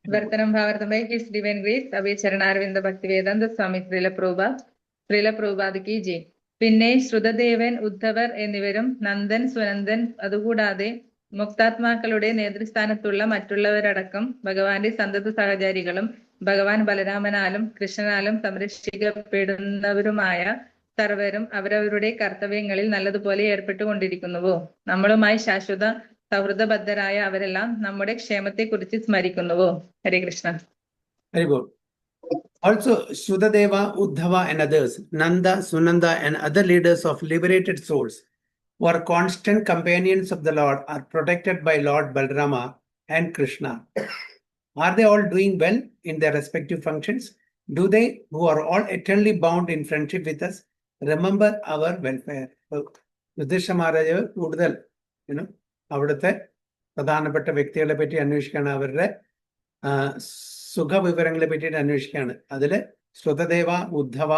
വർത്തനം ഭാവർത്തം by his divine grace Abhay Charanaravinda Bhaktivedanta Swami Srila Prabhupad കി ജയ്. പിന്നെ ശ്രുതദേവൻ, ഉദ്ധവർ എന്നിവരും നന്ദൻ, സുനന്ദൻ, അതുകൂടാതെ മുക്താത്മാക്കളുടെ നേതൃസ്ഥാനത്തുള്ള മറ്റുള്ളവരടക്കം ഭഗവാന്റെ സന്തത സഹചാരികളും ഭഗവാൻ ബലരാമനാലും കൃഷ്ണനാലും സംരക്ഷിക്കപ്പെടുന്നവരുമായ സർവരും അവരവരുടെ കർത്തവ്യങ്ങളിൽ നല്ലതുപോലെ ഏർപ്പെട്ടുകൊണ്ടിരിക്കുന്നുവോ? നമ്മളുമായി ശാശ്വത സൗഹൃദബദ്ധരായ അവരെല്ലാം നമ്മുടെ ക്ഷേമത്തെക്കുറിച്ച് സ്മരിക്കുന്നുവോ? ഹരേ Krishna. Very good. Also, Sudadeva, Uddhava and others, Nanda, Sunanda and other leaders of liberated souls who are constant companions of the Lord are protected by Lord Balarama and Krishna. Are they all doing well in their respective functions? Do they, who are all eternally bound in friendship with us, remember our welfare? Yudhishthira Maharaj കൂടുതൽ അവിടുത്തെ പ്രധാനപ്പെട്ട വ്യക്തികളെ പറ്റി അന്വേഷിക്കുകയാണ്, അവരുടെ സുഖവിവരങ്ങളെ പറ്റിയിട്ട് അന്വേഷിക്കുകയാണ്. അതിൽ ശ്രുതദേവ, ഉദ്ധവ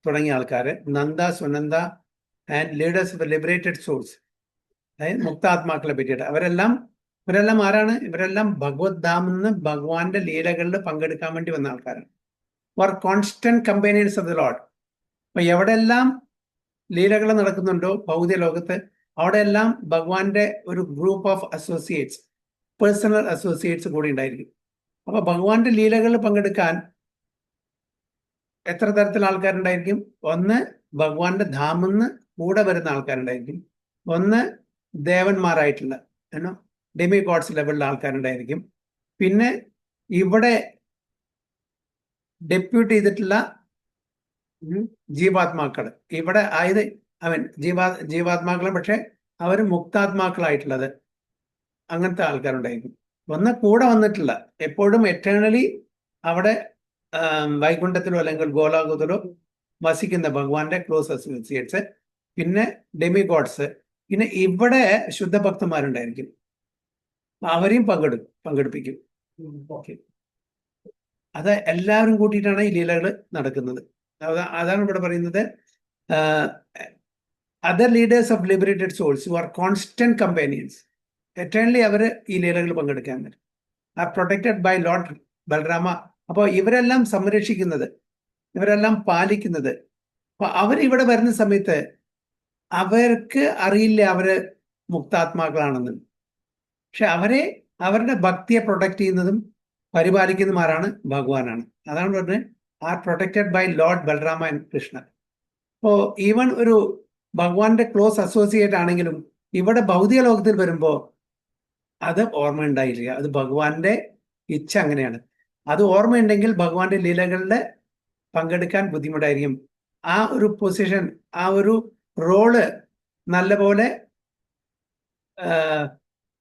തുടങ്ങിയ ആൾക്കാർ, Nanda, Sunanda and leaders of liberated souls, അതായത് മുക്താത്മാക്കളെ പറ്റിയിട്ട് ഇവരെല്ലാം ആരാണ്? ഇവരെല്ലാം ഭഗവത് ധാമെന്ന് ഭഗവാന്റെ ലീലകളിൽ പങ്കെടുക്കാൻ വേണ്ടി വന്ന ആൾക്കാരാണ്. വർ കോൺസ്റ്റന്റ് കമ്പനിയൻസ് ഓഫ് ദ ലോർഡ്. അപ്പൊ എവിടെയെല്ലാം ലീലകൾ നടക്കുന്നുണ്ടോ ഭൗതിക ലോകത്ത്, അവിടെയെല്ലാം ഭഗവാന്റെ ഒരു group of associates, personal associates കൂടി ഉണ്ടായിരിക്കും. അപ്പൊ ഭഗവാന്റെ ലീലകളിൽ പങ്കെടുക്കാൻ എത്ര തരത്തിലുള്ള ആൾക്കാരുണ്ടായിരിക്കും? ഒന്ന് ഭഗവാന്റെ ധാമെന്ന് കൂടെ വരുന്ന ആൾക്കാരുണ്ടായിരിക്കും, ഒന്ന് ദേവന്മാരായിട്ടുള്ള ഡെമി ഗോഡ്സ് ലെവലിലുള്ള ആൾക്കാരുണ്ടായിരിക്കും, പിന്നെ ഇവിടെ ഡെപ്യൂട്ട് ചെയ്തിട്ടുള്ള ജീവാത്മാക്കൾ, ഇവിടെ ആയത് ജീവാത്മാക്കൾ പക്ഷെ അവർ മുക്താത്മാക്കളായിട്ടുള്ളത്, അങ്ങനത്തെ ആൾക്കാരുണ്ടായിരിക്കും. ഒന്ന് കൂടെ വന്നിട്ടില്ല, എപ്പോഴും എറ്റേണലി അവിടെ വൈകുണ്ഠത്തിലോ അല്ലെങ്കിൽ ഗോലാകുലത്തിലോ വസിക്കുന്ന ഭഗവാന്റെ ക്ലോസ് അസോസിയേറ്റ്സ്, പിന്നെ ഡെമി ഗോഡ്സ്, പിന്നെ ഇവിടെ ശുദ്ധഭക്തന്മാരുണ്ടായിരിക്കും, അവരെയും പങ്കെടുപ്പിക്കും. ഓക്കെ, അത് എല്ലാവരും കൂട്ടിയിട്ടാണ് ഈ ലീലകൾ നടക്കുന്നത്. അതാണ് ഇവിടെ പറയുന്നത്. Other leaders of liberated souls who are constant companions, eternally അവർ ഈ ലീലകൾ പങ്കെടുക്കാൻ വരും. Are protected by lord Balarama. അപ്പോൾ ഇവരെല്ലാം സംരക്ഷിക്കുന്നത്, ഇവരെല്ലാം പാലിക്കുന്നത്. അപ്പൊ അവരിവിടെ വരുന്ന സമയത്ത് അവർക്ക് അറിയില്ല അവര് മുക്താത്മാക്കളാണെന്ന്. പക്ഷെ അവരുടെ ഭക്തിയെ പ്രൊട്ടക്ട് ചെയ്യുന്നതും പരിപാലിക്കുന്നതുമാരാണ് ഭഗവാനാണ്. അതാണ് പറഞ്ഞത് are protected by lord Balarama and Krishna. അപ്പോ ഈവൻ ഒരു ഭഗവാന്റെ ക്ലോസ് അസോസിയേറ്റ് ആണെങ്കിലും ഇവിടെ ഭൗതിക ലോകത്തിൽ വരുമ്പോ അത് ഓർമ്മയുണ്ടായില്ല. അത് ഭഗവാന്റെ ഇച്ഛ അങ്ങനെയാണ്. അത് ഓർമ്മയുണ്ടെങ്കിൽ ഭഗവാന്റെ ലീലകളിൽ പങ്കെടുക്കാൻ ബുദ്ധിമുട്ടായിരിക്കും. ആ ഒരു പൊസിഷൻ, ആ ഒരു റോള് നല്ലപോലെ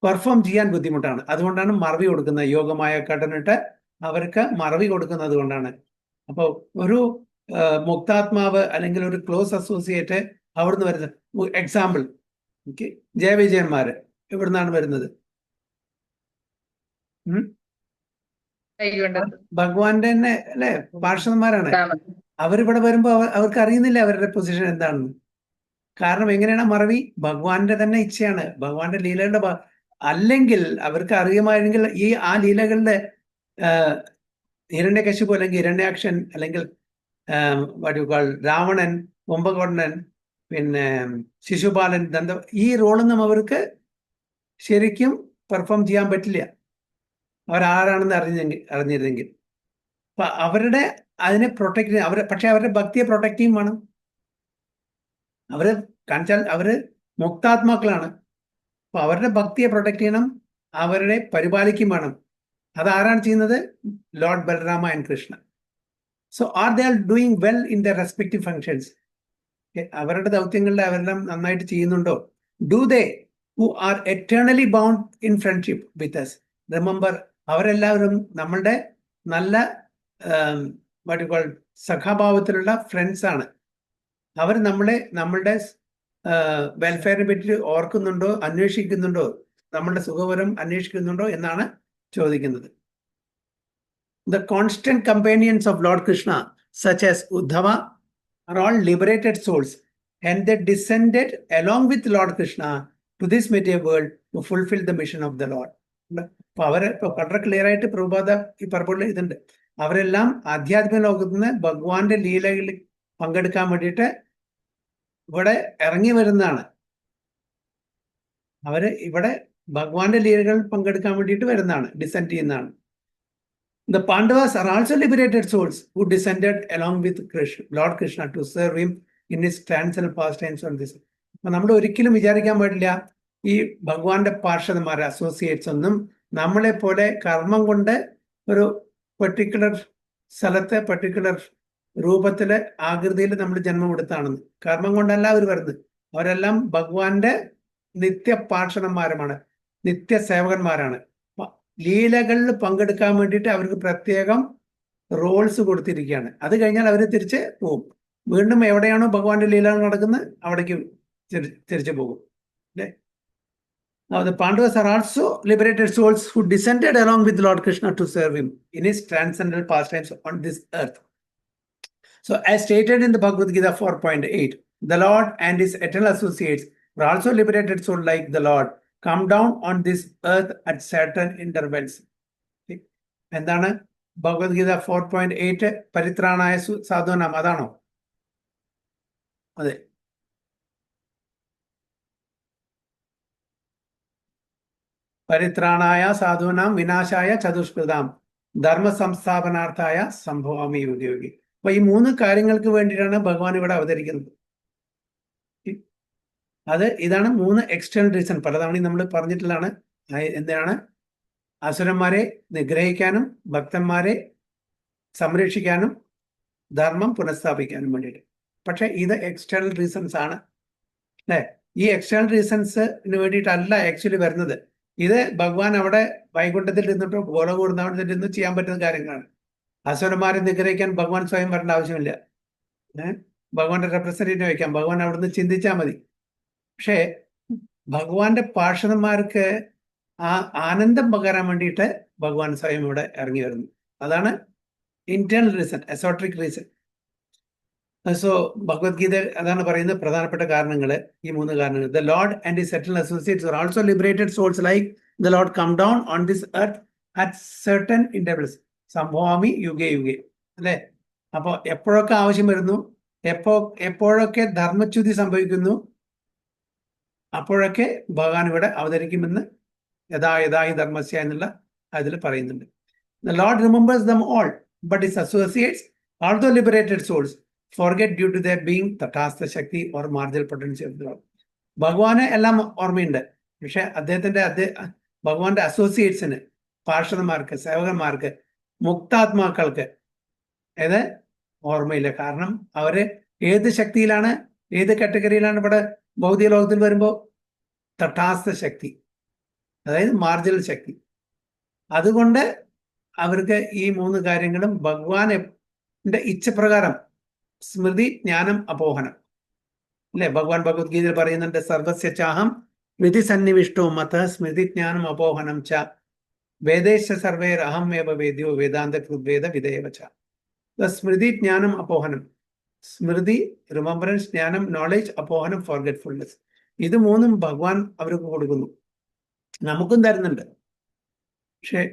പെർഫോം ചെയ്യാൻ ബുദ്ധിമുട്ടാണ്. അതുകൊണ്ടാണ് മറവി കൊടുക്കുന്നത്. യോഗമായ കടന്നിട്ട് അവർക്ക് മറവി കൊടുക്കുന്നത് കൊണ്ടാണ്. അപ്പോൾ ഒരു മുക്താത്മാവ് അല്ലെങ്കിൽ ഒരു ക്ലോസ് അസോസിയേറ്റ് അവിടുന്ന് വരുന്നത്. എക്സാമ്പിൾ, ജയവിജയന്മാര് എവിടുന്നാണ് വരുന്നത്? ഭഗവാന്റെ തന്നെ അല്ലെ പാർഷദന്മാരാണ്. അവരിവിടെ വരുമ്പോ അവർക്ക് അറിയുന്നില്ല അവരുടെ പൊസിഷൻ എന്താണെന്ന്. കാരണം എങ്ങനെയാണ് മറവി? ഭഗവാന്റെ തന്നെ ഇച്ഛയാണ്, ഭഗവാന്റെ ലീലകളുടെ അല്ലെങ്കിൽ അവർക്ക് അറിയുമായിരുന്നെങ്കിൽ ആ ലീലകളുടെ ഹിരണ്യകശിപു അല്ലെങ്കിൽ ഹിരണ്യാക്ഷൻ അല്ലെങ്കിൽ രാവണൻ, കുംഭകർണൻ, പിന്നെ ശിശുപാലൻ, ഈ റോളൊന്നും അവർക്ക് ശരിക്കും പെർഫോം ചെയ്യാൻ പറ്റില്ല അവരാരാണെന്ന് അറിഞ്ഞിരുന്നെങ്കിൽ. അപ്പൊ അവരുടെ അതിനെ പ്രൊട്ടക്ട് ചെയ്യാൻ പക്ഷെ അവരുടെ ഭക്തിയെ പ്രൊട്ടക്ട് ചെയ്യും വേണം. അവര് കാണിച്ചാൽ അവര് മുക്താത്മാക്കളാണ്. അപ്പൊ അവരുടെ ഭക്തിയെ പ്രൊട്ടക്ട് ചെയ്യണം, അവരുടെ പരിപാലിക്കും വേണം. അതാരാണ് ചെയ്യുന്നത്? Lord Balarama and Krishna. So are they are doing well in the respective functions? അവരുടെ ദൗത്യങ്ങളിൽ അവരെല്ലാം നന്നായിട്ട് ചെയ്യുന്നുണ്ടോ? Do they who are eternally bound in friendship with us? Remember, അവരെല്ലാവരും നമ്മളുടെ നല്ല സഖാഭാവത്തിലുള്ള ഫ്രണ്ട്സ് ആണ്. അവർ നമ്മളുടെ വെൽഫെയറിനെ പറ്റി ഓർക്കുന്നുണ്ടോ, അന്വേഷിക്കുന്നുണ്ടോ, നമ്മളുടെ സുഖവരം അന്വേഷിക്കുന്നുണ്ടോ എന്നാണ് ചോദിക്കുന്നത്. The constant companions of Lord Krishna, such as Uddhava, are all liberated souls, and they descended along with Lord Krishna to this material world to fulfill the mission of the Lord. അപ്പൊ അവരെ വളരെ ക്ലിയർ ആയിട്ട് പ്രഭുപാദ ഈ പറഞ്ഞ ഇതുണ്ട്. അവരെല്ലാം ആധ്യാത്മിക ലോകത്ത് നിന്ന് ഭഗവാന്റെ ലീലകളിൽ പങ്കെടുക്കാൻ വേണ്ടിയിട്ട് ഇവിടെ ഇറങ്ങി വരുന്നതാണ്. അവര് ഇവിടെ ഭഗവാന്റെ ലീലകളിൽ പങ്കെടുക്കാൻ വേണ്ടിയിട്ട് വരുന്നതാണ്, ഡിസെൻഡ് ചെയ്യുന്നതാണ്. The Pandavas are also liberated souls who descended along with Krishna, Lord Krishna, to serve him in his transcendental pastimes on this. അപ്പൊ നമ്മൾ ഒരിക്കലും വിചാരിക്കാൻ പാടില്ല ഈ ഭഗവാന്റെ പാർഷദന്മാരെ, അസോസിയേറ്റ്സ് ഒന്നും നമ്മളെ പോലെ കർമ്മം കൊണ്ട് ഒരു പെർട്ടിക്കുലർ സ്ഥലത്തെ പെർട്ടിക്കുലർ രൂപത്തില് ആകൃതിയിൽ നമ്മൾ ജന്മം എടുത്താണെന്ന്. കർമ്മം കൊണ്ടല്ല അവർ വരുന്നത്. അവരെല്ലാം ഭഗവാന്റെ നിത്യ പാർഷദന്മാരുമാണ്, നിത്യസേവകന്മാരാണ്. ലീലകളിൽ പങ്കെടുക്കാൻ വേണ്ടിയിട്ട് അവർക്ക് പ്രത്യേകം റോൾസ് കൊടുത്തിരിക്കുകയാണ്. അത് കഴിഞ്ഞാൽ അവർ തിരിച്ച് പോകും. വീണ്ടും എവിടെയാണോ ഭഗവാന്റെ ലീലകൾ നടക്കുന്നത് അവിടേക്ക് തിരിച്ചു പോകും. അല്ലേ? Now the Pandavas are also liberated souls who descended along with Lord Krishna to serve him in his transcendental pastimes on this earth. So as stated in the Bhagavad Gita 4.8, the Lord and his eternal associates were also liberated souls like the Lord, come down on this earth at certain intervals. എന്താണ് ഭഗവത്ഗീത 4.8? പരിത്രാണായ സാധൂനാം, അതാണോ? അതെ. പരിത്രാണായ സാധൂനാം വിനാശായ ചതുഷ്കൃതാം ധർമ്മ സംസ്ഥാപനാർത്ഥായ സംഭവാമി യുഗി. അപ്പൊ ഈ 3 കാര്യങ്ങൾക്ക് വേണ്ടിയിട്ടാണ് ഭഗവാൻ ഇവിടെ അവതരിക്കുന്നത്. ഇതാണ് 3 എക്സ്റ്റേണൽ റീസൺ. പലതവണ നമ്മൾ പറഞ്ഞിട്ടുള്ളതാണ്. എന്താണ്? അസുരന്മാരെ നിഗ്രഹിക്കാനും ഭക്തന്മാരെ സംരക്ഷിക്കാനും ധർമ്മം പുനഃസ്ഥാപിക്കാനും വേണ്ടിയിട്ട്. പക്ഷെ ഇത് എക്സ്റ്റേണൽ റീസൺസ് ആണ് അല്ലെ? ഈ എക്സ്റ്റേണൽ റീസൺസിന് വേണ്ടിയിട്ടല്ല ആക്ച്വലി വരുന്നത്. ഇത് ഭഗവാൻ അവിടെ വൈകുണ്ഠത്തിൽ ഇരുന്നിട്ടോ ഗോലകൂർന്നാവണത്തിൽ ഇരുന്ന് ചെയ്യാൻ പറ്റുന്ന കാര്യങ്ങളാണ്. അസുരന്മാരെ നിഗ്രഹിക്കാൻ ഭഗവാൻ സ്വയം വരേണ്ട ആവശ്യമില്ല. ഭഗവാന്റെ റെപ്രസെന്റേറ്റീവ് വയ്ക്കാം, ഭഗവാൻ അവിടുന്ന് ചിന്തിച്ചാൽ മതി. പക്ഷേ ഭഗവാന്റെ പാർഷദന്മാർക്ക് ആ ആനന്ദം പകരാൻ വേണ്ടിയിട്ട് ഭഗവാൻ സ്വയം ഇവിടെ ഇറങ്ങി വരുന്നു. അതാണ് internal reason, esoteric reason. So Bhagavad Gita അതാണ് പറയുന്നത് പ്രധാനപ്പെട്ട കാരണങ്ങള്, ഈ 3 കാരണങ്ങൾ. The lord and his eternal associates are also liberated souls like the lord come down on this earth at certain intervals സംഭവാമി യുഗേ യുഗേ. അല്ലെ? അപ്പൊ എപ്പോഴൊക്കെ ആവശ്യം വരുന്നു, എപ്പോഴൊക്കെ ധർമ്മച്യുതി സംഭവിക്കുന്നു, അപ്പോഴൊക്കെ ഭഗവാൻ ഇവിടെ അവതരിക്കുമെന്ന് യഥാ ധർമ്മസ്യ എന്നുള്ള അതിൽ പറയുന്നുണ്ട്. The Lord remembers them all, but his associates, although liberated souls, forget due to their being Tatastha Shakti or marginal potency of the Lord. ഭഗവാനെ എല്ലാം ഓർമ്മയുണ്ട്, പക്ഷെ ഭഗവാന്റെ അസോസിയേറ്റ്സിന്, പാർഷദന്മാർക്ക്, സേവകന്മാർക്ക്, മുക്താത്മാക്കൾക്ക് ഇത് ഓർമ്മയില്ല. കാരണം അവര് ഏത് ശക്തിയിലാണ്, ഏത് കാറ്റഗറിയിലാണ് ഇവിടെ ഭൗതിക ലോകത്തിൽ വരുമ്പോൾ? തട്ടാസ്ഥ ശക്തി, അതായത് മാർജിനൽ ശക്തി. അതുകൊണ്ട് അവർക്ക് ഈ 3 കാര്യങ്ങളും ഭഗവാന്റെ ഇച്ഛപ്രകാരം സ്മൃതി, ജ്ഞാനം, അപോഹനം അല്ലെ? ഭഗവാൻ ഭഗവത്ഗീതയിൽ പറയുന്നുണ്ട്, സർവസ്യ ചാഹം വിധി സന്നിവിഷ്ടോ മത സ്മൃതി ജ്ഞാനം അപോഹനം ച വേദേശ സർവേർ അഹം ഏവ വേദ്യോ വേദാന്ത കൃദ്വേദ വിധേയവച. സ്മൃതി, ജ്ഞാനം, അപോഹനം. സ്മൃതി, റിമംബറൻസ്, ജ്ഞാനം, നോളേജ്, അപോഹനം, ഫോർഗെറ്റ്ഫുൾനെസ്. ഇത് 3 ഭഗവാൻ അവർക്ക് കൊടുക്കുന്നു, നമുക്കും തരുന്നുണ്ട്. പക്ഷെ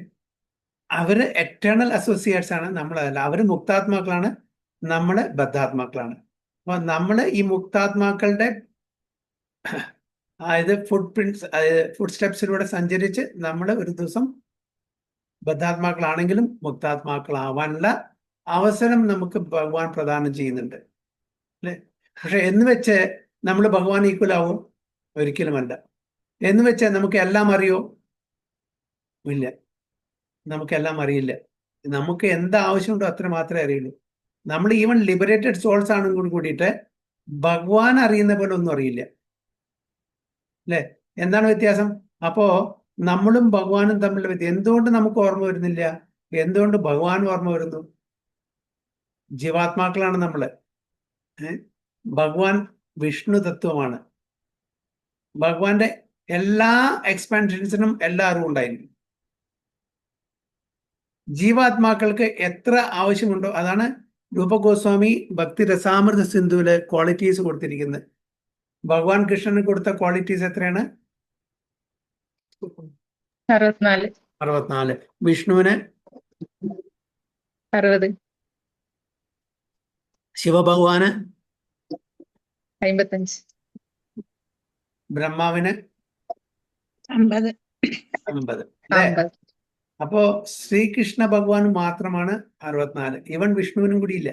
അവര് എറ്റേണൽ അസോസിയേറ്റ്സ് ആണ്, നമ്മളല്ല. അവര് മുക്താത്മാക്കളാണ്, നമ്മള് ബദ്ധാത്മാക്കളാണ്. അപ്പൊ നമ്മള് ഈ മുക്താത്മാക്കളുടെ അതായത് ഫുഡ് സ്റ്റെപ്സിലൂടെ സഞ്ചരിച്ച് നമ്മൾ ഒരു ദിവസം ബദ്ധാത്മാക്കളാണെങ്കിലും മുക്താത്മാക്കളാവാനുള്ള അവസരം നമുക്ക് ഭഗവാൻ പ്രദാനം ചെയ്യുന്നുണ്ട്, അല്ലെ? പക്ഷെ എന്ന് വെച്ച് നമ്മൾ ഭഗവാൻ ഈക്വൽ ആവും? ഒരിക്കലുമല്ല. എന്ന് വെച്ച് നമുക്ക് എല്ലാം അറിയോ? ഇല്ല, നമുക്കെല്ലാം അറിയില്ല. നമുക്ക് എന്താ ആവശ്യമുണ്ടോ അത്ര മാത്രമേ അറിയുള്ളൂ. നമ്മൾ ഈവൻ ലിബറേറ്റഡ് സോൾസ് ആണെങ്കിൽ കൂടിയിട്ട് ഭഗവാൻ അറിയുന്ന പോലെ ഒന്നും അറിയില്ല, അല്ലെ? എന്താണ് വ്യത്യാസം? അപ്പോ നമ്മളും ഭഗവാനും തമ്മിലുള്ള വ്യത്യാസം. എന്തുകൊണ്ട് നമുക്ക് ഓർമ്മ വരുന്നില്ല? എന്തുകൊണ്ട് ഭഗവാൻ ഓർമ്മ വരുന്നു? ജീവാത്മാക്കളാണ് നമ്മള്. ഭഗവാൻ വിഷ്ണു തത്വമാണ്. ഭഗവാന്റെ എല്ലാ എക്സ്പാൻഷൻസിനും എല്ലാ അറിവും ഉണ്ടായിരിക്കും. ജീവാത്മാക്കൾക്ക് എത്ര ആവശ്യമുണ്ടോ അതാണ് രൂപഗോസ്വാമി ഭക്തി രസാമൃത സിന്ധുവിലെ ക്വാളിറ്റീസ് കൊടുത്തിരിക്കുന്നത്. ഭഗവാൻ കൃഷ്ണന് കൊടുത്ത ക്വാളിറ്റീസ് എത്രയാണ്? 64. വിഷ്ണുവിന് 60. ശിവഭഗവാന് 55. ബ്രഹ്മാവിന് 50. 50. അല്ലേ? അപ്പോ ശ്രീകൃഷ്ണ ഭഗവാൻ മാത്രമാണ് 64. ഇവൻ വിഷ്ണുവിനും കൂടി ഇല്ല.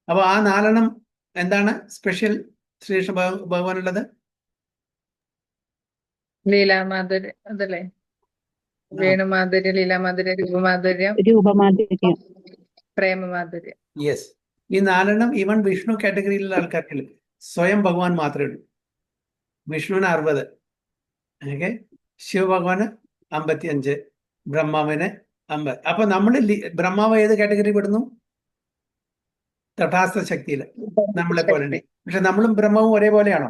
അപ്പൊ ആ 4 എന്താണ് സ്പെഷ്യൽ ശ്രീകൃഷ്ണ ഭഗവാൻ ഉള്ളത്? ലീലാമാധുര്യ, അതല്ലേ? വേണുമാധുര്യ, ലീലാമാധുര്യ, രൂപമാധുര്യം, പ്രേമമാധുര്യം. യെസ്. ഈ 4 ഇവൻ വിഷ്ണു കാറ്റഗറിയിലുള്ള ആൾക്കാർക്കില്ല, സ്വയം ഭഗവാൻ മാത്രമേ ഉള്ളൂ. വിഷ്ണുവിന് 60, ഓക്കെ. ശിവഭഗവാന് 55, ബ്രഹ്മാവിന് 50. അപ്പൊ നമ്മൾ ബ്രഹ്മാവ് ഏത് കാറ്റഗറി പെടുന്നു? തഥാസ്ഥ ശക്തിയില് നമ്മളെ പോലെ. പക്ഷെ നമ്മളും ബ്രഹ്മാവും ഒരേപോലെയാണോ?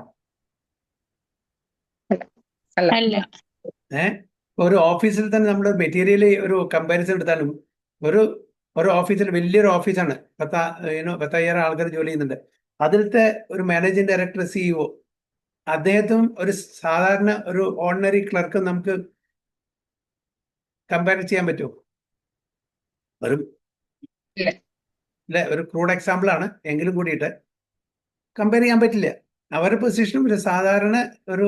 അല്ല. ഒരു ഓഫീസിൽ തന്നെ നമ്മൾ മെറ്റീരിയൽ ഒരു കമ്പാരിസൺ എടുത്താലും ഒരു ഓഫീസിൽ വലിയൊരു ഓഫീസാണ്, 10,000 ആൾക്കാർ ജോലി ചെയ്യുന്നുണ്ട്. അതിലത്തെ ഒരു മാനേജിംഗ് ഡയറക്ടർ, CEO, അദ്ദേഹത്തും ഒരു സാധാരണ ഒരു ഓർഡിനറി ക്ലർക്കും നമുക്ക് കമ്പയർ ചെയ്യാൻ പറ്റുമോ? ഒരു ക്രൂഡ് എക്സാമ്പിൾ ആണ് എങ്കിലും കൂടിയിട്ട് കമ്പയർ ചെയ്യാൻ പറ്റില്ല. അവരുടെ പൊസിഷനും ഒരു സാധാരണ ഒരു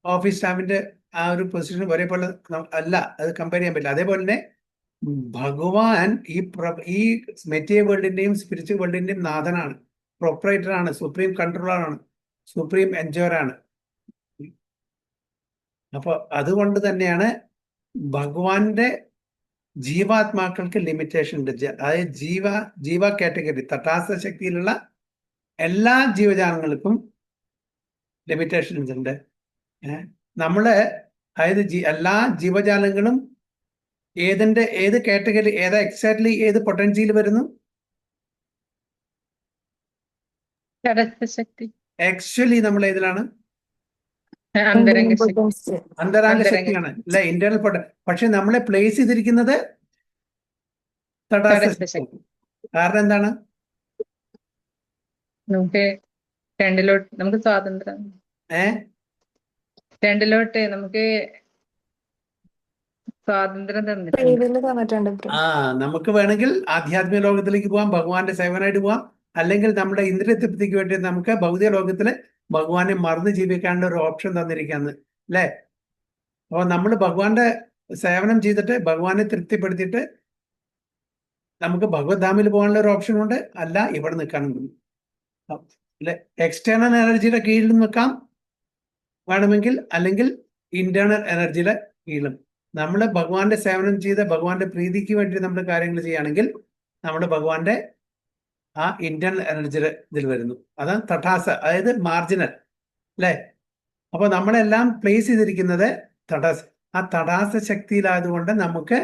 ഓഫീസ് സ്റ്റാഫിന്റെ ആ ഒരു പൊസിഷൻ ഒരേപോലെ അല്ല, അത് കമ്പയർ ചെയ്യാൻ പറ്റില്ല. അതേപോലെ തന്നെ ഭഗവാൻ ഈ മെറ്റീരിയൽ വേൾഡിന്റെയും സ്പിരിച്വൽ വേൾഡിന്റെയും നാഥനാണ്, പ്രൊപ്പറേറ്റർ ആണ്, സുപ്രീം കൺട്രോളർ ആണ്, സുപ്രീം എൻജോയർ ആണ്. അപ്പൊ അതുകൊണ്ട് തന്നെയാണ് ഭഗവാന്റെ ജീവാത്മാക്കൾക്ക് ലിമിറ്റേഷൻ ഉണ്ട്. അതായത് ജീവ കാറ്റഗറി തട്ടാസ്ഥ ശക്തിയിലുള്ള എല്ലാ ജീവജാലങ്ങൾക്കും ലിമിറ്റേഷൻസ് ഉണ്ട്. നമ്മള് അതായത് എല്ലാ ജീവജാലങ്ങളും ഏത് കാറ്റഗറി, എക്സാക്ട്ലി ഏത് പൊട്ടൻഷ്യയിൽ വരുന്നു? ആക്ച്വലി നമ്മൾ ഏതിലാണ്? അന്തരാംഗ ശക്തിയാണ്, അല്ലെ? ഇന്റേണൽ പൊട്ടൻ. പക്ഷെ നമ്മളെ പ്ലേസ് ചെയ്തിരിക്കുന്നത് തടാസ്ഥ ശക്തി. കാരണം എന്താണ്? നമുക്ക് സ്വാതന്ത്ര്യം, നമുക്ക് സ്വാതന്ത്ര്യം തന്നിട്ടുണ്ട്. നമുക്ക് വേണമെങ്കിൽ ആധ്യാത്മിക ലോകത്തിലേക്ക് പോവാം, ഭഗവാന്റെ സേവനായിട്ട് പോവാം. അല്ലെങ്കിൽ നമ്മുടെ ഇന്ദ്രിയ തൃപ്തിക്ക് വേണ്ടി നമുക്ക് ഭൗതിക ലോകത്തില് ഭഗവാനെ മറന്ന് ജീവിക്കാനുള്ള ഒരു ഓപ്ഷൻ തന്നിരിക്കുകയാണ് അല്ലേ? അപ്പോൾ നമ്മൾ ഭഗവാന്റെ സേവനം ചെയ്തിട്ട് ഭഗവാനെ തൃപ്തിപ്പെടുത്തിയിട്ട് നമുക്ക് ഭഗവത് ധാമിൽ പോകാനുള്ള ഒരു ഓപ്ഷൻ ഉണ്ട്, അല്ല ഇവിടെ നിൽക്കാനും അല്ലെ? എക്സ്റ്റേണൽ എനർജിയുടെ കീഴിൽ നിൽക്കാം വേണമെങ്കിൽ, അല്ലെങ്കിൽ ഇന്റേണൽ എനർജിയുടെ കീഴിലും. നമ്മൾ ഭഗവാന്റെ സേവനം ചെയ്ത് ഭഗവാന്റെ പ്രീതിക്ക് വേണ്ടി നമ്മൾ കാര്യങ്ങൾ ചെയ്യുകയാണെങ്കിൽ നമ്മൾ ഭഗവാന്റെ ആ ഇന്റേണൽ എനർജിയുടെ ഇതിൽ വരുന്നു. അതാണ് തടാസ, അതായത് മാർജിനൽ അല്ലേ? അപ്പൊ നമ്മളെല്ലാം പ്ലേസ് ചെയ്തിരിക്കുന്നത് തടാസ, ആ തടാസ ശക്തിയിലായതുകൊണ്ട് നമുക്ക്